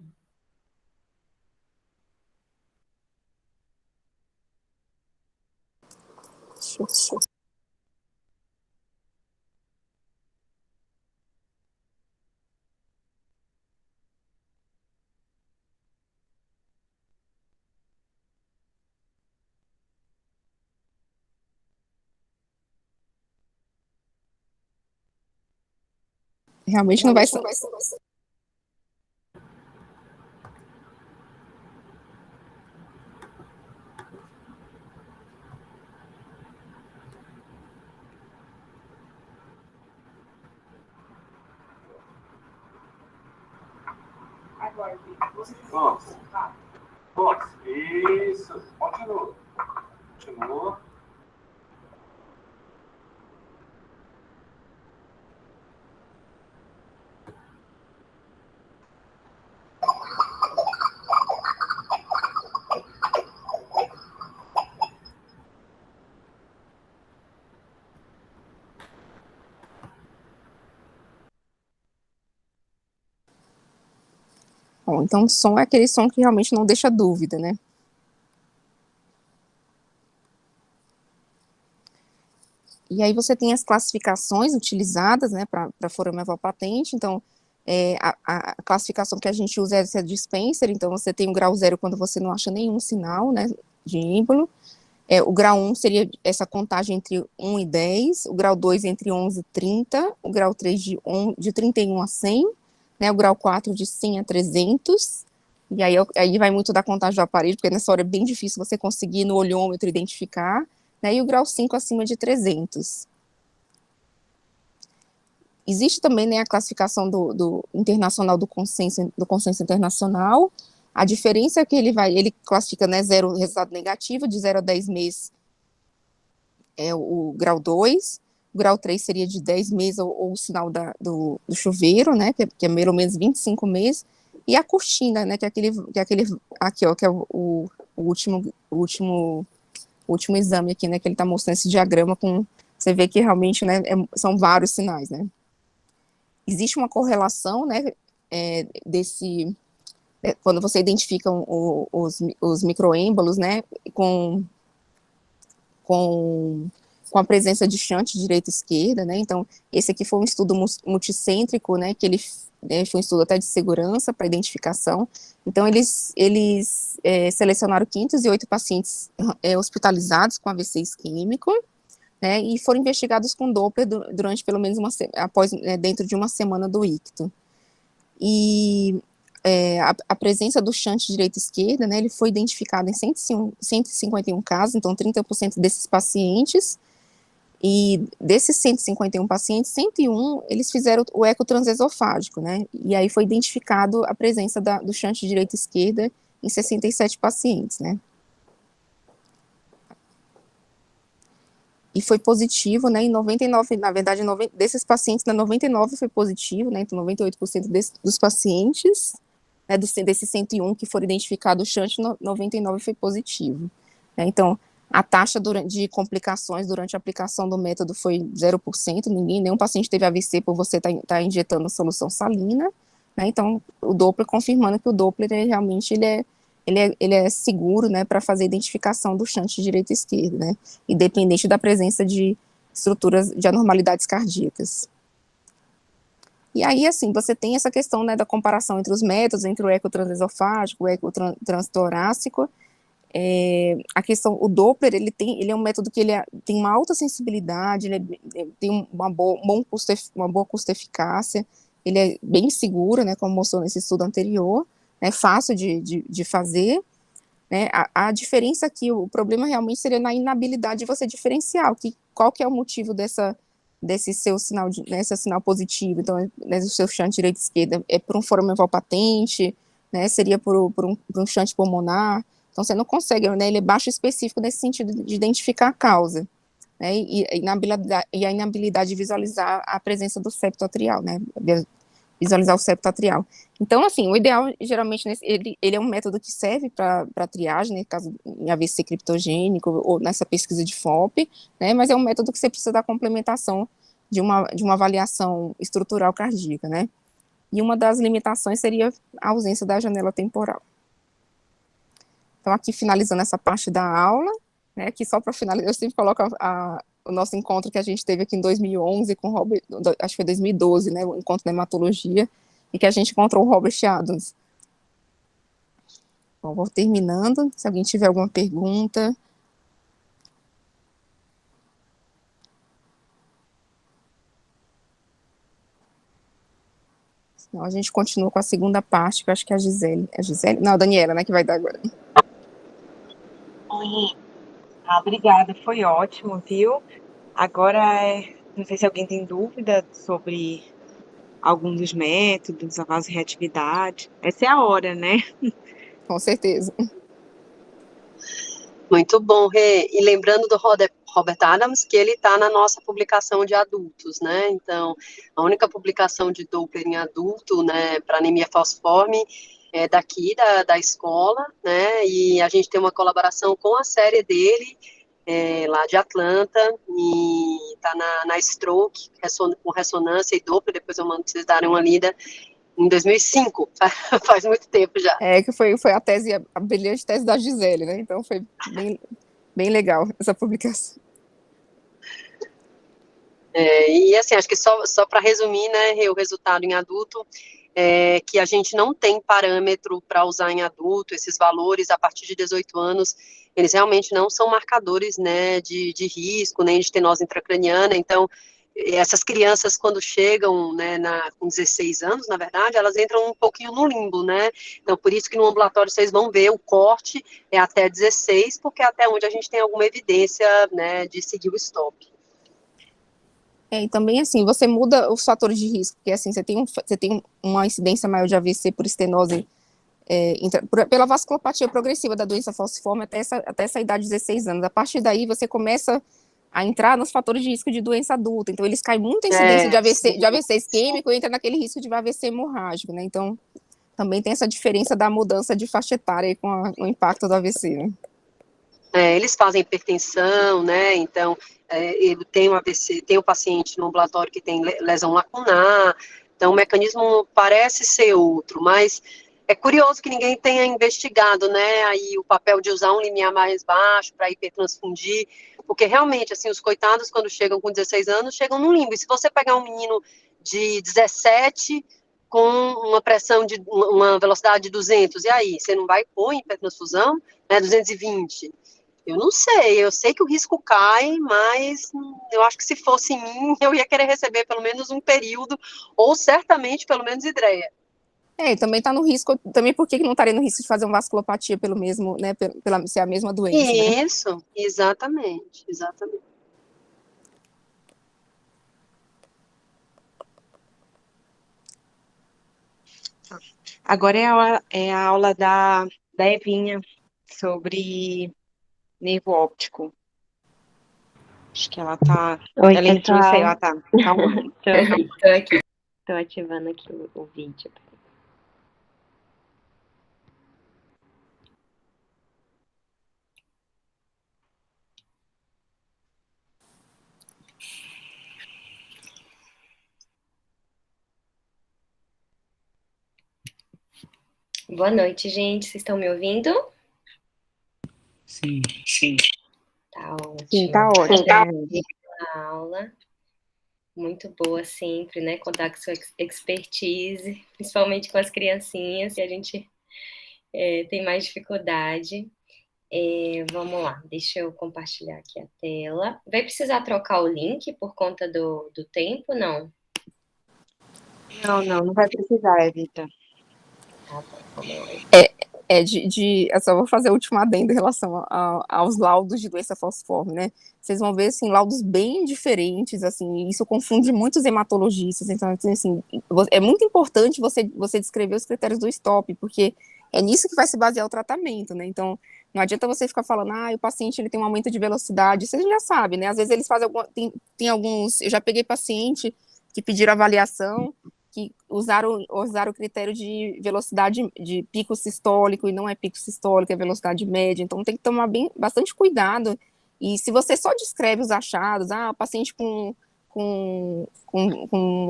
Realmente não vai ser. Nossa. Nossa. Isso. Continua. Continua. Bom, então, o som é aquele som que realmente não deixa dúvida, né? E aí você tem as classificações utilizadas, né, para forma eval patente. Então, a classificação que a gente usa é essa de Spencer. Então, você tem o grau 0 quando você não acha nenhum sinal, né, de êmbolo. O grau 1 seria essa contagem entre 1 e 10, o grau 2 entre 11 e 30, o grau 3 de 31 a 100, né, o grau 4 de 100 a 300, e aí vai muito da contagem do aparelho, porque nessa hora é bem difícil você conseguir no olhômetro identificar, né, e o grau 5 acima de 300. Existe também, né, a classificação do internacional do consenso internacional. A diferença é que ele classifica, né, zero resultado negativo, de 0 a 10 meses é o grau 2, o grau 3 seria de 10 meses, ou o sinal do chuveiro, né, que é pelo menos 25 meses, e a cortina, né, que é aquele aqui, ó, que é o último exame aqui, né, que ele está mostrando esse diagrama com, você vê que realmente, né, são vários sinais, né. Existe uma correlação, né, quando você identifica os microêmbolos, né, com, com, com a presença de shunt direita e esquerda, né, então esse aqui foi um estudo multicêntrico, né, que ele foi um estudo até de segurança para identificação. Então eles selecionaram 508 pacientes hospitalizados com AVC isquêmico, né, e foram investigados com Doppler durante pelo menos dentro de uma semana do icto. E a presença do shunt direita e esquerda, né, ele foi identificado em 151 casos, então 30% desses pacientes, e desses 151 pacientes, 101, eles fizeram o eco transesofágico, né, e aí foi identificado a presença do shunt direita e esquerda em 67 pacientes, né. E foi positivo, né, em 99, na verdade, desses pacientes, né, 99 foi positivo, né, então 98% dos pacientes, né, desses 101 que foram identificados, o shunt, 99 foi positivo. Né, então, a taxa de complicações durante a aplicação do método foi 0%, nenhum paciente teve AVC por você estar injetando solução salina, né, então, o Doppler confirmando que o Doppler, realmente, ele é seguro, né, para fazer a identificação do shunt direito e esquerdo, né, independente da presença de estruturas de anormalidades cardíacas. E aí, assim, você tem essa questão, né, da comparação entre os métodos, entre o eco transesofágico, o eco transtorácico. A questão, o Doppler, ele é um método que tem uma alta sensibilidade, tem uma boa custo-eficácia, ele é bem seguro, né, como mostrou nesse estudo anterior, é fácil de fazer, né. A diferença aqui, o problema realmente seria na inabilidade de você diferenciar qual que é o motivo desse seu sinal, nesse sinal positivo. Então, né, o seu shunt direita e esquerda é por um foramen patente, né, seria por um shunt pulmonar. Então, você não consegue, né, ele é baixo específico nesse sentido de identificar a causa. né, e a inabilidade de visualizar a presença do septo atrial, né, visualizar o septo atrial. Então, assim, o ideal, geralmente, ele é um método que serve para triagem, né, caso em AVC criptogênico ou nessa pesquisa de FOP, né, mas é um método que você precisa da complementação de uma avaliação estrutural cardíaca, né, e uma das limitações seria a ausência da janela temporal. Então, aqui, finalizando essa parte da aula, né, aqui só para finalizar, eu sempre coloco o nosso encontro que a gente teve aqui em 2011 com o Robert, acho que foi 2012, né, o encontro da hematologia, e que a gente encontrou o Robert Adams. Bom, vou terminando, se alguém tiver alguma pergunta. Senão a gente continua com a segunda parte, que eu acho que é a Gisele. É a Gisele? Não, a Daniela, né, que vai dar agora. Oi. Obrigada, foi ótimo, viu? Agora, não sei se alguém tem dúvida sobre algum dos métodos, a vasorreatividade. Essa é a hora, né? Com certeza. Muito bom, Rê. E lembrando do Robert Adams, que ele está na nossa publicação de adultos, né? Então, a única publicação de Doppler em adulto, né, para anemia falciforme, é daqui da escola, né? E a gente tem uma colaboração com a série dele, lá de Atlanta, e está na Stroke, com ressonância e Doppler, depois eu mando para vocês darem uma lida, em 2005, faz muito tempo já. Que foi a brilhante tese da Gisele, né? Então foi bem legal essa publicação. E assim, acho que só para resumir, né, o resultado em adulto, que a gente não tem parâmetro para usar em adulto, esses valores a partir de 18 anos, eles realmente não são marcadores, né, de risco, nem de estenose intracraniana, então, essas crianças, quando chegam, né, com 16 anos, na verdade, elas entram um pouquinho no limbo, né, então, por isso que no ambulatório vocês vão ver, o corte é até 16, porque é até onde a gente tem alguma evidência, né, de seguir o stop. E também, assim, você muda os fatores de risco, porque, assim, você tem uma incidência maior de AVC por estenose, pela vasculopatia progressiva da doença falciforme até essa idade de 16 anos. A partir daí, você começa a entrar nos fatores de risco de doença adulta. Então, eles caem muito a incidência de AVC isquêmico e entra naquele risco de AVC hemorrágico, né? Então, também tem essa diferença da mudança de faixa etária aí com o impacto do AVC, né? Eles fazem hipertensão, né, então, ele tem um AVC, tem um paciente no ambulatório que tem lesão lacunar, então o mecanismo parece ser outro, mas é curioso que ninguém tenha investigado, né, aí o papel de usar um limiar mais baixo para hipertransfundir, porque realmente, assim, os coitados, quando chegam com 16 anos, chegam no limbo, e se você pegar um menino de 17 com uma pressão uma velocidade de 200, e aí, você não vai pôr hipertransfusão, né, 220? Eu não sei, eu sei que o risco cai, mas eu acho que se fosse em mim, eu ia querer receber pelo menos um período, ou certamente pelo menos hidreia. E também está no risco, também por que não estaria no risco de fazer uma vasculopatia pelo mesmo, né, pela ser a mesma doença, Isso, né? Exatamente. Agora é a aula da Evinha sobre nervo óptico. Acho que ela tá... Oi, ela entrou e pessoal. saiu, tá. Calma. Tô aqui. Tô ativando aqui o vídeo. Boa noite, gente. Vocês estão me ouvindo? Sim. Tá ótimo. Sim, tá ótimo. A aula. Muito boa sempre, né? Contar com sua expertise, principalmente com as criancinhas, que a gente tem mais dificuldade. Vamos lá, deixa eu compartilhar aqui a tela. Vai precisar trocar o link por conta do tempo, não? Não vai precisar, Evita. Tá bom, vamos lá. Eu só vou fazer o último adendo em relação aos laudos de doença falciforme, né? Vocês vão ver, assim, laudos bem diferentes, assim, isso confunde muitos hematologistas, então, assim, é muito importante você descrever os critérios do STOP, porque é nisso que vai se basear o tratamento, né? Então, Não adianta você ficar falando, o paciente ele tem um aumento de velocidade, você já sabe, né? Às vezes eles fazem tem alguns, eu já peguei paciente que pediram avaliação, que usaram o critério de velocidade de pico sistólico, e não é pico sistólico, é velocidade média, então tem que tomar bastante cuidado. E se você só descreve os achados, o paciente com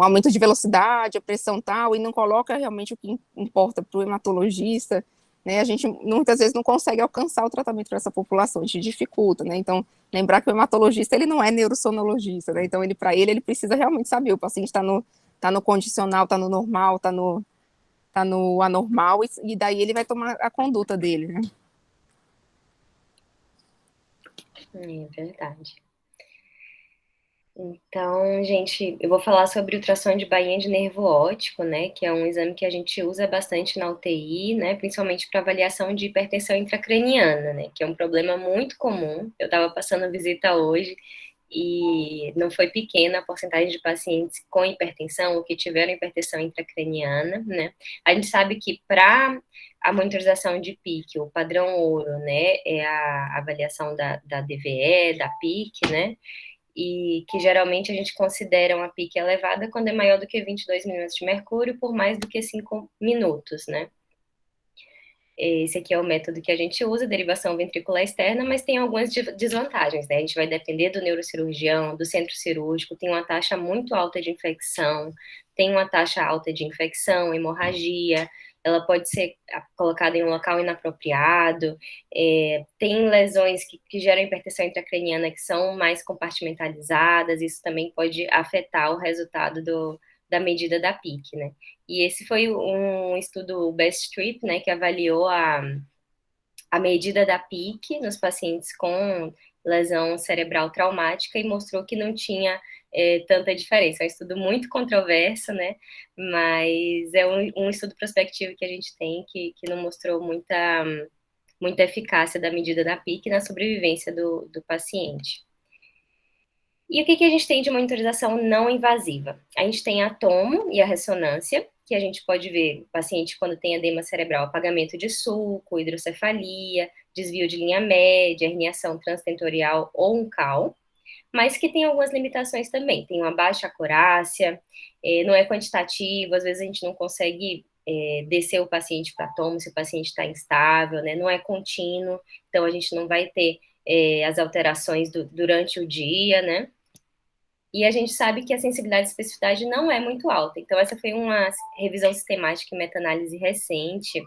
aumento de velocidade, a pressão tal, e não coloca realmente o que importa para o hematologista, né, a gente muitas vezes não consegue alcançar o tratamento para essa população, a gente dificulta, né, então lembrar que o hematologista, ele não é neurosonologista, né, então para ele precisa realmente saber, o paciente está no condicional, está no normal, está no anormal, e daí ele vai tomar a conduta dele, né. É verdade. Então, gente, eu vou falar sobre ultrassom de bainha de nervo óptico, né, que é um exame que a gente usa bastante na UTI, né, principalmente para avaliação de hipertensão intracraniana, né, que é um problema muito comum. Eu estava passando visita hoje e não foi pequena a porcentagem de pacientes com hipertensão ou que tiveram hipertensão intracraniana, né. A gente sabe que para a monitorização de PIC, o padrão ouro, né, é a avaliação da DVE, da PIC, né, e que geralmente a gente considera uma PIC elevada quando é maior do que 22 milímetros de mercúrio por mais do que 5 minutos, né? Esse aqui é o método que a gente usa, derivação ventricular externa, mas tem algumas desvantagens, né? A gente vai depender do neurocirurgião, do centro cirúrgico, tem uma taxa muito alta de infecção, tem uma taxa alta de infecção, hemorragia, ela pode ser colocada em um local inapropriado, tem lesões que geram hipertensão intracraniana que são mais compartimentalizadas, isso também pode afetar o resultado da medida da PIC, né? E esse foi um estudo Best Trip, né, que avaliou a medida da PIC nos pacientes com lesão cerebral traumática e mostrou que não tinha tanta diferença. É um estudo muito controverso, né? Mas é um estudo prospectivo que a gente tem que não mostrou muita eficácia da medida da PIC na sobrevivência do paciente. E o que a gente tem de monitorização não invasiva? A gente tem a tomo e a ressonância, que a gente pode ver o paciente quando tem edema cerebral, apagamento de sulco, hidrocefalia, desvio de linha média, herniação transtentorial ou um cal, mas que tem algumas limitações também. Tem uma baixa acurácia, não é quantitativo, às vezes a gente não consegue descer o paciente para tomo se o paciente está instável, né? Não é contínuo, então a gente não vai ter as alterações durante o dia, né? E a gente sabe que a sensibilidade e especificidade não é muito alta. Então, essa foi uma revisão sistemática e meta-análise recente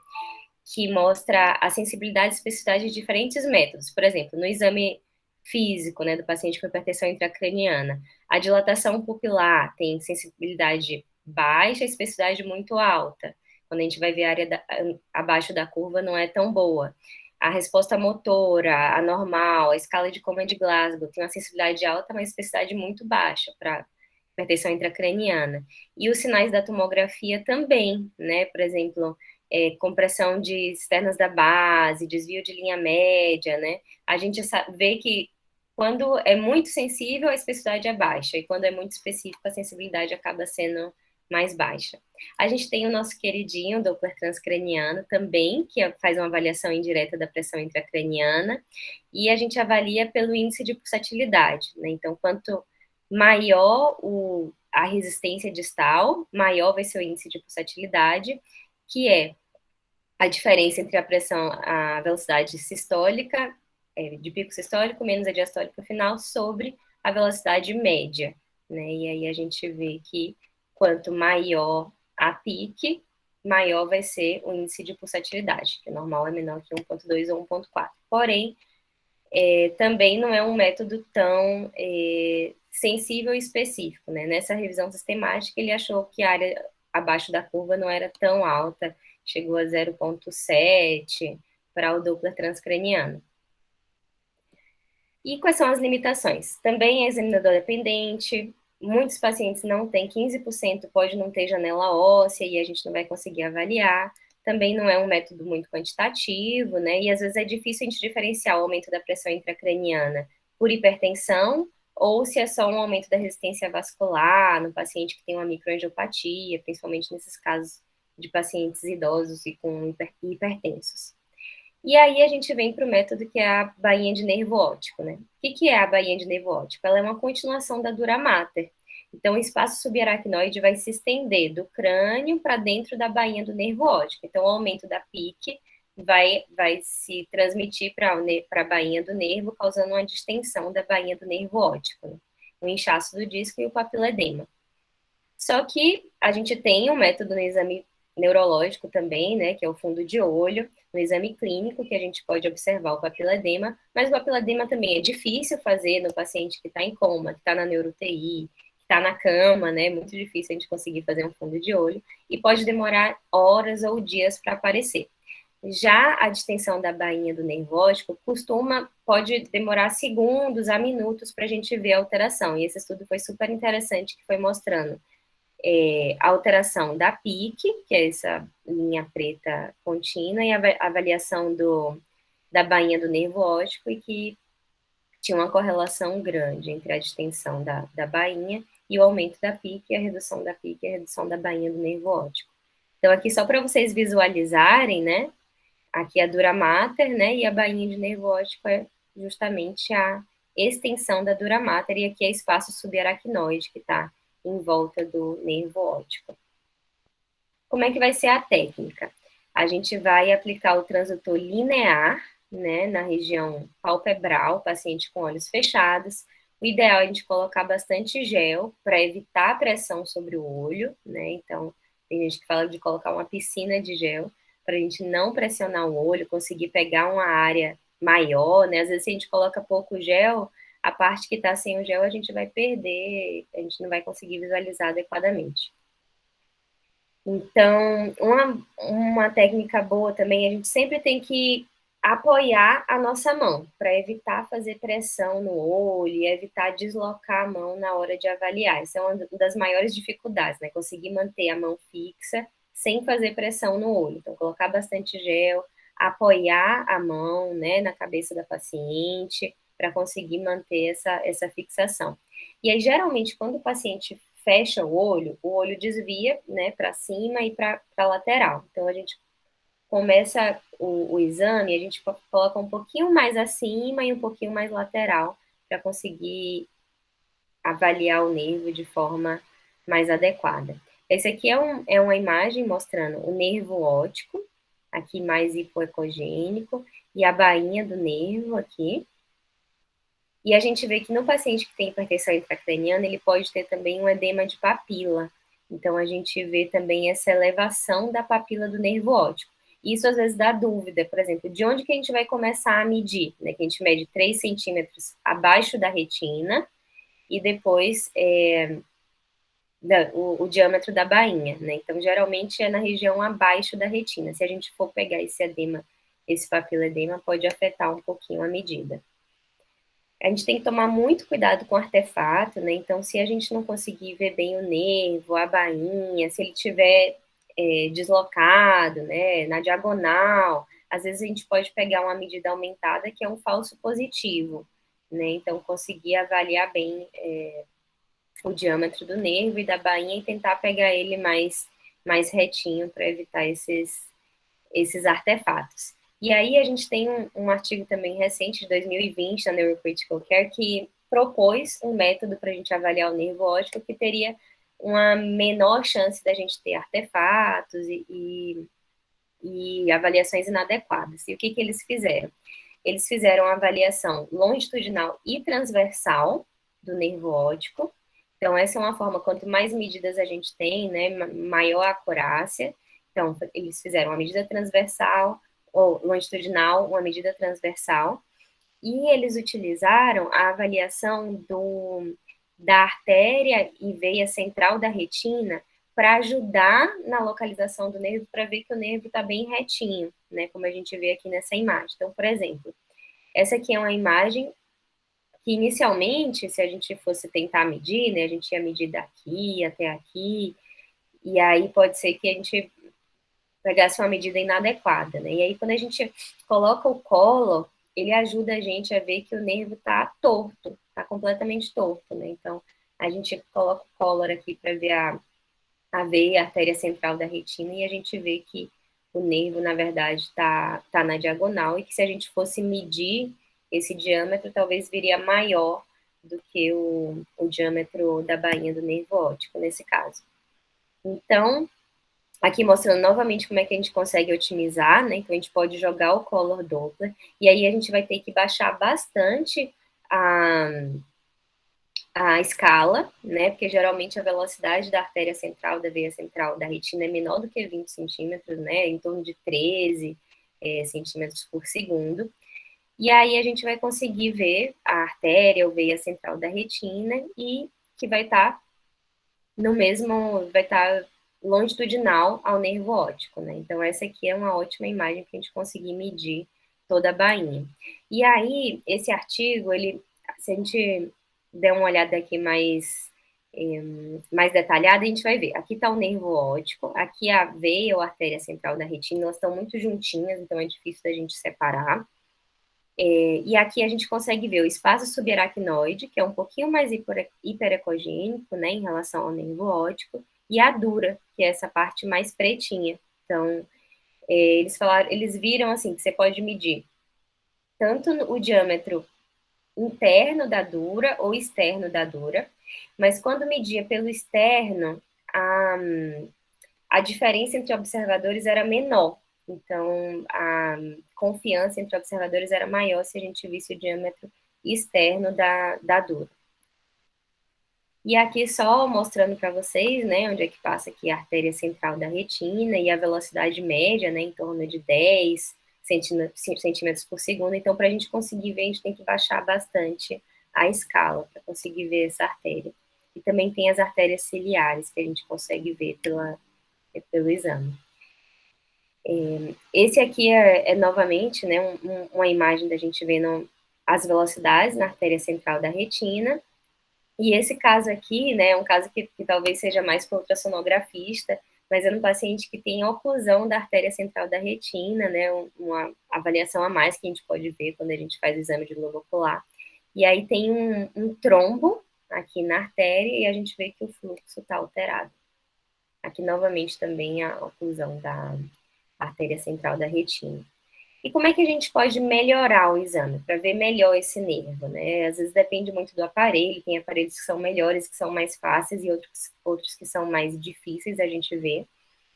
que mostra a sensibilidade e especificidade de diferentes métodos. Por exemplo, no exame físico, né, do paciente com hipertensão intracraniana, a dilatação pupilar tem sensibilidade baixa e especificidade muito alta. Quando a gente vai ver a área abaixo da curva, não é tão boa. A resposta motora, a normal, a escala de Coma de Glasgow tem uma sensibilidade alta, mas especificidade muito baixa para hipertensão intracraniana. E os sinais da tomografia também, né? Por exemplo, compressão de externas da base, desvio de linha média, né? A gente vê que quando é muito sensível, a especificidade é baixa, e quando é muito específico, a sensibilidade acaba sendo mais baixa. A gente tem o nosso queridinho Doppler transcraniano também, que faz uma avaliação indireta da pressão intracraniana, e a gente avalia pelo índice de pulsatilidade, né? Então, quanto maior a resistência distal, maior vai ser o índice de pulsatilidade, que é a diferença entre a velocidade sistólica, de pico sistólico menos a diastólica final, sobre a velocidade média, né? E aí a gente vê que quanto maior a PIC, maior vai ser o índice de pulsatilidade, que o normal é menor que 1,2 ou 1,4. Porém, também não é um método tão sensível e específico, né? Nessa revisão sistemática, ele achou que a área abaixo da curva não era tão alta, chegou a 0,7 para o Doppler transcraniano. E quais são as limitações? Também é examinador dependente, muitos pacientes não têm, 15% pode não ter janela óssea e a gente não vai conseguir avaliar. Também não é um método muito quantitativo, né? E às vezes é difícil a gente diferenciar o aumento da pressão intracraniana por hipertensão ou se é só um aumento da resistência vascular no paciente que tem uma microangiopatia, principalmente nesses casos de pacientes idosos e com hipertensos. E aí a gente vem para o método que é a bainha de nervo óptico, né? O que é a bainha de nervo óptico? Ela é uma continuação da dura mater. Então, o espaço subaracnoide vai se estender do crânio para dentro da bainha do nervo óptico. Então, o aumento da PIC vai se transmitir para a bainha do nervo, causando uma distensão da bainha do nervo óptico, né? O inchaço do disco e o papiledema. Só que a gente tem um método no exame neurológico também, né, que é o fundo de olho, no exame clínico, que a gente pode observar o papiledema, mas o papiledema também é difícil fazer no paciente que está em coma, que está na neuro-UTI, que está na cama, né, muito difícil a gente conseguir fazer um fundo de olho, e pode demorar horas ou dias para aparecer. Já a distensão da bainha do nervo óptico pode demorar segundos a minutos para a gente ver a alteração, e esse estudo foi super interessante, que foi mostrando a alteração da PIC, que é essa linha preta contínua, e a avaliação da bainha do nervo óptico, e que tinha uma correlação grande entre a distensão da bainha e o aumento da PIC, a redução da PIC e a redução da bainha do nervo óptico. Então, aqui só para vocês visualizarem, né, aqui a dura mater, né, e a bainha de nervo óptico é justamente a extensão da dura mater, e aqui é espaço subaracnoide, que está em volta do nervo óptico. Como é que vai ser a técnica? A gente vai aplicar o transdutor linear, né, na região palpebral, paciente com olhos fechados. O ideal é a gente colocar bastante gel para evitar a pressão sobre o olho, né? Então, tem gente que fala de colocar uma piscina de gel para a gente não pressionar o olho, conseguir pegar uma área maior, né? Às vezes, se a gente coloca pouco gel, a parte que está sem o gel a gente vai perder, a gente não vai conseguir visualizar adequadamente. Então, uma técnica boa também, a gente sempre tem que apoiar a nossa mão, para evitar fazer pressão no olho e evitar deslocar a mão na hora de avaliar. Essa é uma das maiores dificuldades, né? Conseguir manter a mão fixa sem fazer pressão no olho. Então, colocar bastante gel, apoiar a mão, né, na cabeça da paciente, para conseguir manter essa fixação. E aí, geralmente, quando o paciente fecha o olho desvia, né, para cima e para a lateral. Então, a gente começa o exame, a gente coloca um pouquinho mais acima e um pouquinho mais lateral, para conseguir avaliar o nervo de forma mais adequada. Esse aqui é uma imagem mostrando o nervo óptico, aqui mais hipoecogênico, e a bainha do nervo aqui. E a gente vê que no paciente que tem hipertensão intracraniana, ele pode ter também um edema de papila. Então, a gente vê também essa elevação da papila do nervo óptico. Isso, às vezes, dá dúvida, por exemplo, de onde que a gente vai começar a medir, né? Que a gente mede 3 centímetros abaixo da retina e depois o diâmetro da bainha, né? Então, geralmente é na região abaixo da retina. Se a gente for pegar esse edema, esse papiledema, pode afetar um pouquinho a medida. A gente tem que tomar muito cuidado com o artefato, né? Então, se a gente não conseguir ver bem o nervo, a bainha, se ele estiver deslocado, né, na diagonal, às vezes a gente pode pegar uma medida aumentada, que é um falso positivo, né? Então, conseguir avaliar bem o diâmetro do nervo e da bainha e tentar pegar ele mais retinho para evitar esses artefatos. E aí a gente tem um artigo também recente, de 2020, na Neurocritical Care, que propôs um método para a gente avaliar o nervo óptico que teria uma menor chance da gente ter artefatos e avaliações inadequadas. E o que eles fizeram? Eles fizeram uma avaliação longitudinal e transversal do nervo óptico. Então, essa é uma forma, quanto mais medidas a gente tem, né, maior a acurácia. Então, eles fizeram uma medida transversal, ou longitudinal, uma medida transversal, e eles utilizaram a avaliação da artéria e veia central da retina para ajudar na localização do nervo, para ver que o nervo está bem retinho, né, como a gente vê aqui nessa imagem. Então, por exemplo, essa aqui é uma imagem que inicialmente, se a gente fosse tentar medir, né, a gente ia medir daqui até aqui, e aí pode ser que a gente pegasse uma medida inadequada, né? E aí, quando a gente coloca o colo, ele ajuda a gente a ver que o nervo está torto, está completamente torto, né? Então, a gente coloca o collar aqui para ver a veia, a artéria central da retina, e a gente vê que o nervo, na verdade, tá na diagonal, e que se a gente fosse medir esse diâmetro, talvez viria maior do que o diâmetro da bainha do nervo óptico, nesse caso. Então, aqui mostrando novamente como é que a gente consegue otimizar, né? Então, a gente pode jogar o Color Doppler, e aí a gente vai ter que baixar bastante a escala, né? Porque geralmente a velocidade da artéria central, da veia central, da retina é menor do que 20 centímetros, né? Em torno de 13 centímetros por segundo. E aí a gente vai conseguir ver a artéria ou veia central da retina e que vai estar no mesmo, vai estar longitudinal ao nervo óptico, né? Então essa aqui é uma ótima imagem para a gente conseguir medir toda a bainha. E aí, esse artigo, se a gente der uma olhada aqui mais detalhada, a gente vai ver. Aqui está o nervo óptico, aqui a veia ou artéria central da retina, elas estão muito juntinhas, então é difícil da gente separar. E aqui a gente consegue ver o espaço subaracnoide, que é um pouquinho mais hiperecogênico, né, em relação ao nervo óptico, e a dura, que é essa parte mais pretinha. Então, eles viram assim que você pode medir tanto o diâmetro interno da dura ou externo da dura, mas quando media pelo externo, a diferença entre observadores era menor. Então, a confiança entre observadores era maior se a gente visse o diâmetro externo da dura. E aqui só mostrando para vocês, né, onde é que passa aqui a artéria central da retina e a velocidade média, né, em torno de 10 centímetros por segundo. Então, para a gente conseguir ver, a gente tem que baixar bastante a escala para conseguir ver essa artéria. E também tem as artérias ciliares, que a gente consegue ver pelo exame. Esse aqui é novamente, né, uma imagem da gente vendo as velocidades na artéria central da retina. E esse caso aqui, né, é um caso que talvez seja mais para o ultrassonografista, mas é um paciente que tem oclusão da artéria central da retina, né, uma avaliação a mais que a gente pode ver quando a gente faz o exame de globo ocular. E aí tem um trombo aqui na artéria e a gente vê que o fluxo está alterado. Aqui, novamente, também a oclusão da artéria central da retina. E como é que a gente pode melhorar o exame, para ver melhor esse nervo, né? Às vezes depende muito do aparelho, tem aparelhos que são melhores, que são mais fáceis, e outros que são mais difíceis a gente ver.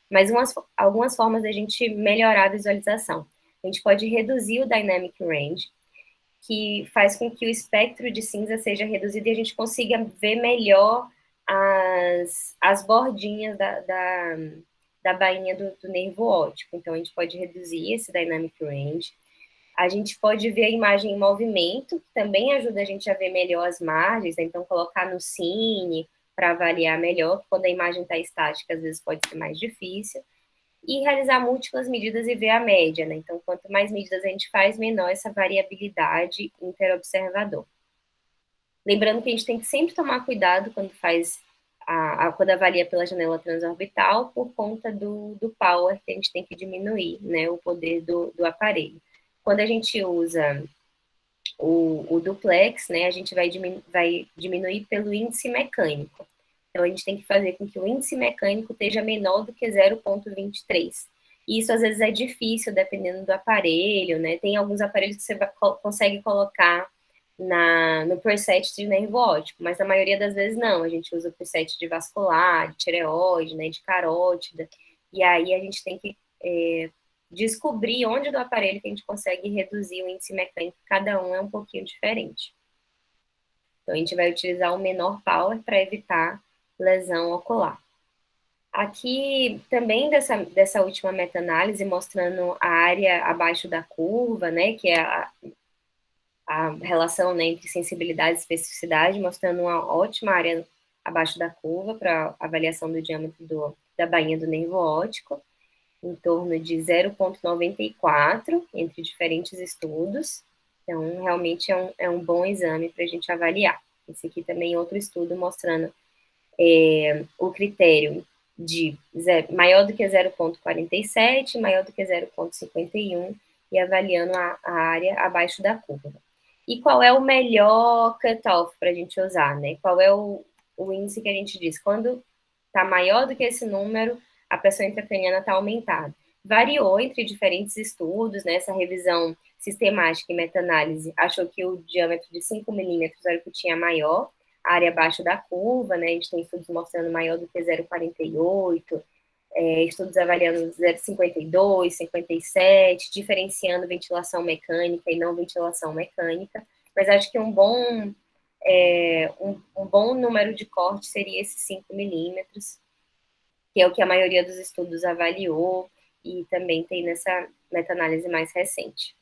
Mas algumas formas da gente melhorar a visualização. A gente pode reduzir o dynamic range, que faz com que o espectro de cinza seja reduzido e a gente consiga ver melhor as bordinhas da bainha do nervo óptico. Então, a gente pode reduzir esse dynamic range. A gente pode ver a imagem em movimento, que também ajuda a gente a ver melhor as margens, né? Então, colocar no cine para avaliar melhor, quando a imagem está estática, às vezes pode ser mais difícil. E realizar múltiplas medidas e ver a média, né? Então, quanto mais medidas a gente faz, menor essa variabilidade interobservador. Lembrando que a gente tem que sempre tomar cuidado quando quando avalia pela janela transorbital, por conta do power, que a gente tem que diminuir, né, o poder do aparelho. Quando a gente usa o duplex, né, a gente vai diminuir pelo índice mecânico. Então, a gente tem que fazer com que o índice mecânico esteja menor do que 0,23. E isso, às vezes, é difícil, dependendo do aparelho, né? Tem alguns aparelhos que você consegue colocar no preset de nervo óptico, mas a maioria das vezes não. A gente usa o preset de vascular, de tireoide, né, de carótida, e aí a gente tem que descobrir onde do aparelho que a gente consegue reduzir o índice mecânico. Cada um é um pouquinho diferente. Então, a gente vai utilizar o menor power para evitar lesão ocular. Aqui, também dessa última meta-análise, mostrando a área abaixo da curva, né, que é a relação, né, entre sensibilidade e especificidade, mostrando uma ótima área abaixo da curva para avaliação do diâmetro da bainha do nervo óptico, em torno de 0,94 entre diferentes estudos. Então, realmente é um bom exame para a gente avaliar. Esse aqui também é outro estudo mostrando o critério de maior do que 0,47, maior do que 0,51, e avaliando a área abaixo da curva. E qual é o melhor cutoff para a gente usar, né? Qual é o índice que a gente diz? Quando está maior do que esse número, a pressão intracraniana está aumentada. variou entre diferentes estudos, né? Essa revisão sistemática e meta-análise achou que o diâmetro de 5 milímetros era o que tinha maior, a área abaixo da curva, né? A gente tem estudos mostrando maior do que 0,48, estudos avaliando 0,52, 57, diferenciando ventilação mecânica e não ventilação mecânica, mas acho que um bom número de corte seria esses 5 milímetros, que é o que a maioria dos estudos avaliou, e também tem nessa meta-análise mais recente.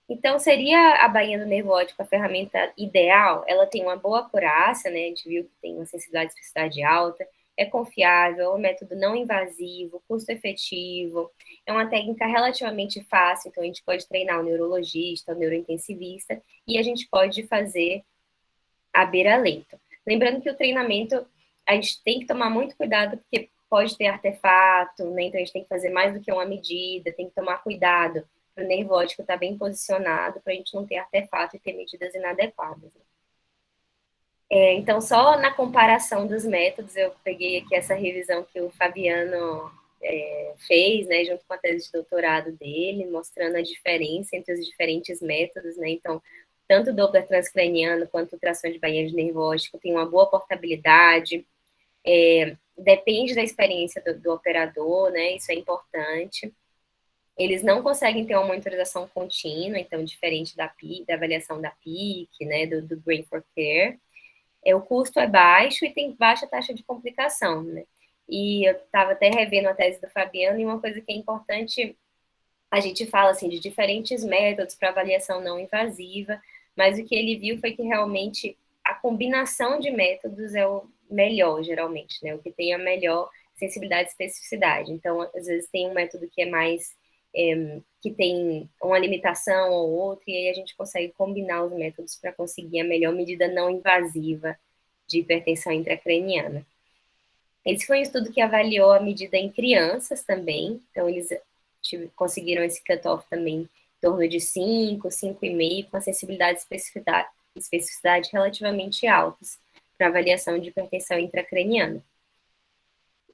Então, seria a bainha do nervo óptico a ferramenta ideal? Ela tem uma boa acurácia, né? A gente viu que tem uma sensibilidade e especificidade alta, é confiável, é um método não invasivo, custo efetivo, é uma técnica relativamente fácil, então a gente pode treinar o neurologista, o neurointensivista, e a gente pode fazer à beira-leito. Lembrando que o treinamento, a gente tem que tomar muito cuidado, porque pode ter artefato, né? Então a gente tem que fazer mais do que uma medida, tem que tomar cuidado para o nervo óptico estar bem posicionado, para a gente não ter artefato e ter medidas inadequadas. Então, só na comparação dos métodos, eu peguei aqui essa revisão que o Fabiano fez, né, junto com a tese de doutorado dele, mostrando a diferença entre os diferentes métodos, né? Então, tanto o Doppler transcraniano quanto o tração de bainha de nervo óptico tem uma boa portabilidade, depende da experiência do operador, né? Isso é importante. Eles não conseguem ter uma monitorização contínua, então, diferente da avaliação da PIC, né, do Brain for Care. O custo é baixo e tem baixa taxa de complicação, né? E eu estava até revendo a tese do Fabiano, e uma coisa que é importante, a gente fala, assim, de diferentes métodos para avaliação não invasiva, mas o que ele viu foi que realmente a combinação de métodos é o melhor, geralmente, né? O que tem a melhor sensibilidade e especificidade. Então, às vezes tem um método que é mais que tem uma limitação ou outra, e aí a gente consegue combinar os métodos para conseguir a melhor medida não invasiva de hipertensão intracraniana. Esse foi um estudo que avaliou a medida em crianças também, então eles conseguiram esse cutoff também em torno de 5, 5,5, com a sensibilidade e especificidade relativamente altas para avaliação de hipertensão intracraniana.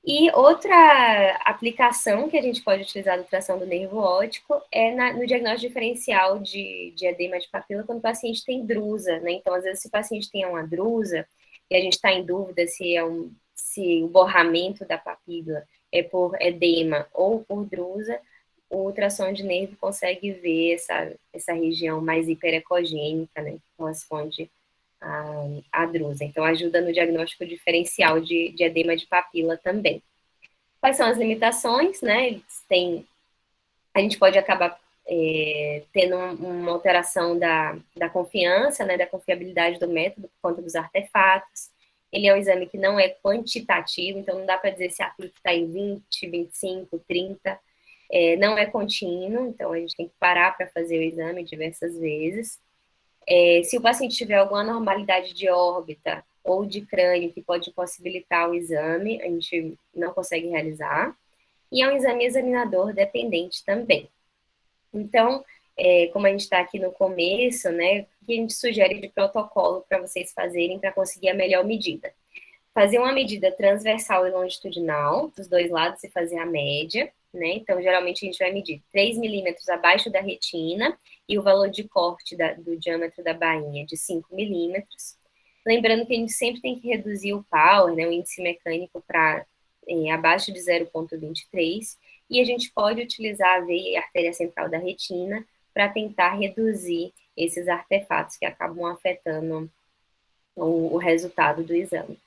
E outra aplicação que a gente pode utilizar da tração do nervo óptico é no diagnóstico diferencial de edema de papila quando o paciente tem drusa, né? Então, às vezes, se o paciente tem uma drusa e a gente está em dúvida se o borramento da papila é por edema ou por drusa, o ultrassom de nervo consegue ver essa região mais hiperecogênica, né? Que corresponde a drusa. Então, ajuda no diagnóstico diferencial de edema de papila também. Quais são as limitações, né? A gente pode acabar tendo uma alteração da confiança, né? Da confiabilidade do método por conta dos artefatos. Ele é um exame que não é quantitativo, então não dá para dizer se a PIC está em 20, 25, 30. Não é contínuo, então a gente tem que parar para fazer o exame diversas vezes. Se o paciente tiver alguma anormalidade de órbita ou de crânio que pode impossibilitar o exame, a gente não consegue realizar. E é um exame examinador dependente também. Então, como a gente está aqui no começo, né, o que a gente sugere de protocolo para vocês fazerem para conseguir a melhor medida? Fazer uma medida transversal e longitudinal dos dois lados e fazer a média, né? Então, geralmente, a gente vai medir 3 milímetros abaixo da retina e o valor de corte do diâmetro da bainha de 5 milímetros. Lembrando que a gente sempre tem que reduzir o power, né, o índice mecânico, para abaixo de 0,23, e a gente pode utilizar a veia e a artéria central da retina para tentar reduzir esses artefatos que acabam afetando o resultado do exame.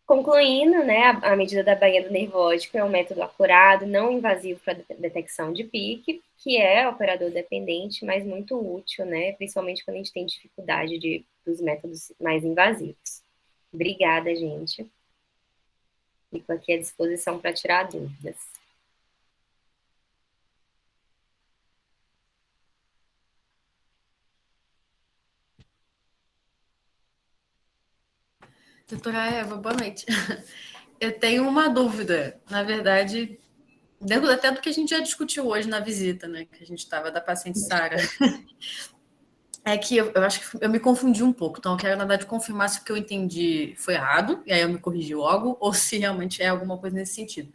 Concluindo, né, a medida da bainha do nervo óptico é um método acurado, não invasivo para detecção de PIC, que é operador dependente, mas muito útil, né, principalmente quando a gente tem dificuldade dos métodos mais invasivos. Obrigada, gente. Fico aqui à disposição para tirar dúvidas. Doutora Eva, boa noite. Eu tenho uma dúvida, na verdade, dentro até do que a gente já discutiu hoje na visita, né, que a gente estava da paciente Sara. É que eu acho que eu me confundi um pouco, então eu quero, na verdade, confirmar se o que eu entendi foi errado, e aí eu me corrigi logo, ou se realmente é alguma coisa nesse sentido.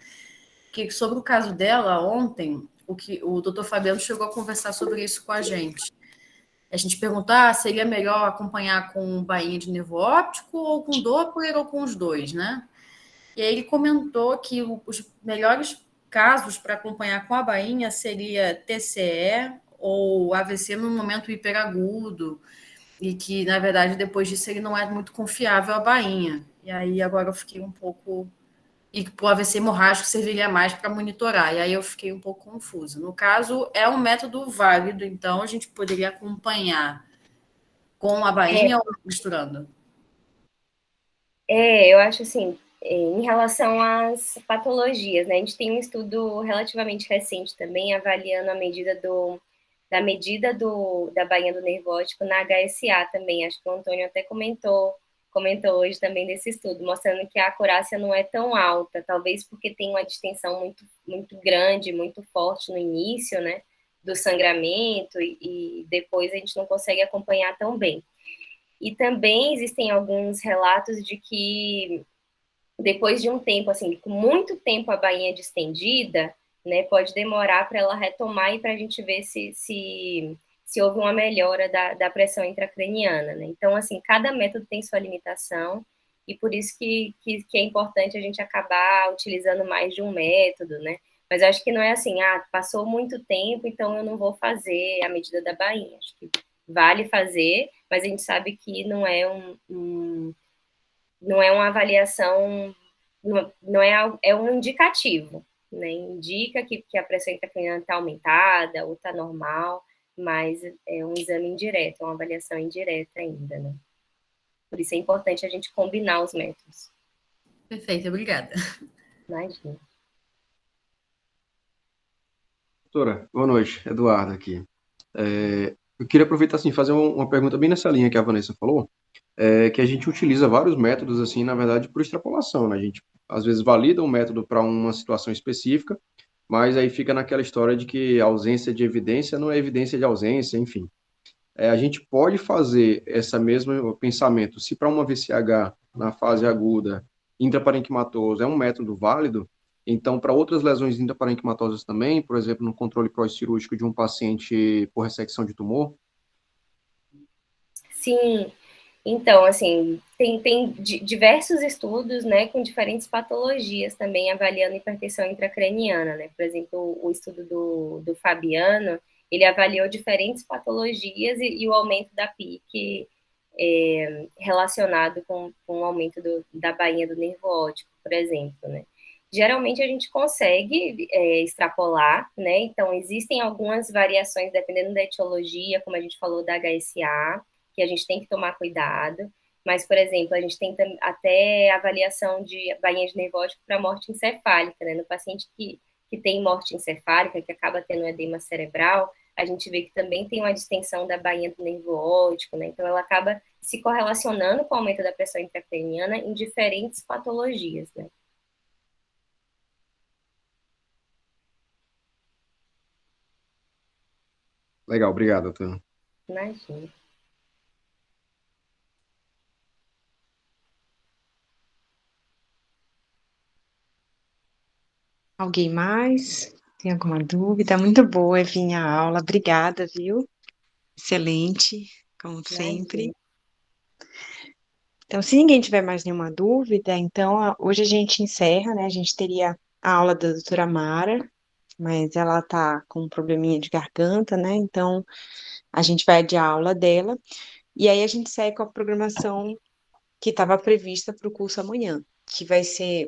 que sobre o caso dela, ontem, o doutor Fabiano chegou a conversar sobre isso com a gente. A gente perguntou, seria melhor acompanhar com bainha de nervo óptico ou com Doppler ou com os dois, né? E aí ele comentou que os melhores casos para acompanhar com a bainha seria TCE ou AVC no momento hiperagudo, e que, na verdade, depois disso ele não é muito confiável a bainha. E aí agora eu fiquei um pouco... E para o AVC hemorrágico serviria mais para monitorar. E aí eu fiquei um pouco confusa. No caso, é um método válido, então a gente poderia acompanhar com a bainha ou misturando? Eu acho assim, em relação às patologias, né? A gente tem um estudo relativamente recente também avaliando a medida da bainha do nervo óptico na HSA também. Acho que o Antônio até comentou hoje também desse estudo, mostrando que a acurácia não é tão alta, talvez porque tem uma distensão muito, muito grande, muito forte no início, né, do sangramento, e depois a gente não consegue acompanhar tão bem. E também existem alguns relatos de que depois de um tempo, assim, com muito tempo a bainha distendida, né, pode demorar para ela retomar e para a gente ver se houve uma melhora da pressão intracraniana, né? Então, assim, cada método tem sua limitação e por isso que é importante a gente acabar utilizando mais de um método, né? Mas eu acho que não é assim, passou muito tempo, então eu não vou fazer a medida da bainha. Acho que vale fazer, mas a gente sabe que não é não é uma avaliação, é um indicativo, né? Indica que a pressão intracraniana está aumentada ou está normal, mas é um exame indireto, é uma avaliação indireta ainda, né? Por isso é importante a gente combinar os métodos. Perfeito, obrigada. Imagina. Doutora, boa noite, Eduardo aqui. Eu queria aproveitar, assim, fazer uma pergunta bem nessa linha que a Vanessa falou, que a gente utiliza vários métodos, assim, na verdade, por extrapolação, né? A gente, às vezes, valida um método para uma situação específica, mas aí fica naquela história de que a ausência de evidência não é evidência de ausência, enfim. A gente pode fazer esse mesmo pensamento, se para uma VCH na fase aguda, intraparenquimatosa, é um método válido, então para outras lesões intraparenquimatosas também, por exemplo, no controle pós-cirúrgico de um paciente por ressecção de tumor? Sim, então, assim, tem diversos estudos, né, com diferentes patologias também avaliando hipertensão intracraniana, né? Por exemplo, o estudo do Fabiano, ele avaliou diferentes patologias e o aumento da PIC relacionado com o aumento da bainha do nervo óptico, por exemplo, né? Geralmente a gente consegue extrapolar, né? Então, existem algumas variações dependendo da etiologia, como a gente falou da HSA, que a gente tem que tomar cuidado. Mas, por exemplo, a gente tem até avaliação de bainha de nervo óptico para morte encefálica, né? No paciente que tem morte encefálica, que acaba tendo edema cerebral, a gente vê que também tem uma distensão da bainha do nervo óptico, né? Então, ela acaba se correlacionando com o aumento da pressão intracraniana em diferentes patologias, né? Legal, obrigado, doutor. Imagina. Alguém mais? Tem alguma dúvida? Muito boa, Evinha, a aula. Obrigada, viu? Excelente, como sempre. Então, se ninguém tiver mais nenhuma dúvida, então hoje a gente encerra, né? A gente teria a aula da doutora Mara, mas ela tá com um probleminha de garganta, né? Então, a gente vai adiar a aula dela. E aí a gente segue com a programação que estava prevista para o curso amanhã, que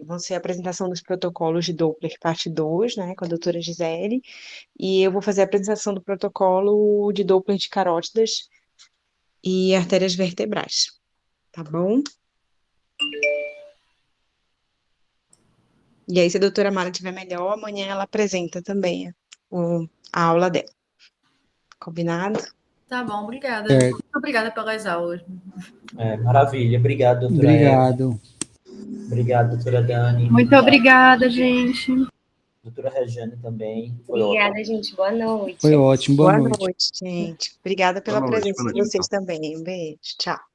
vão ser a apresentação dos protocolos de Doppler parte 2, né, com a doutora Gisele, e eu vou fazer a apresentação do protocolo de Doppler de carótidas e artérias vertebrais, tá bom? E aí, se a doutora Mara estiver melhor, amanhã ela apresenta também a aula dela. Combinado? Tá bom, obrigada. Certo. Muito obrigada pelas aulas. Maravilha. Obrigado, doutora Obrigado. Eva. Obrigado, doutora Dani. Muito obrigada, gente. Doutora Regiane também. Foi Obrigada, ótimo. gente. Boa noite. Foi ótimo. Boa noite. Boa noite, gente. Obrigada pela Boa noite, presença boa de noite, vocês também. Um beijo. Tchau.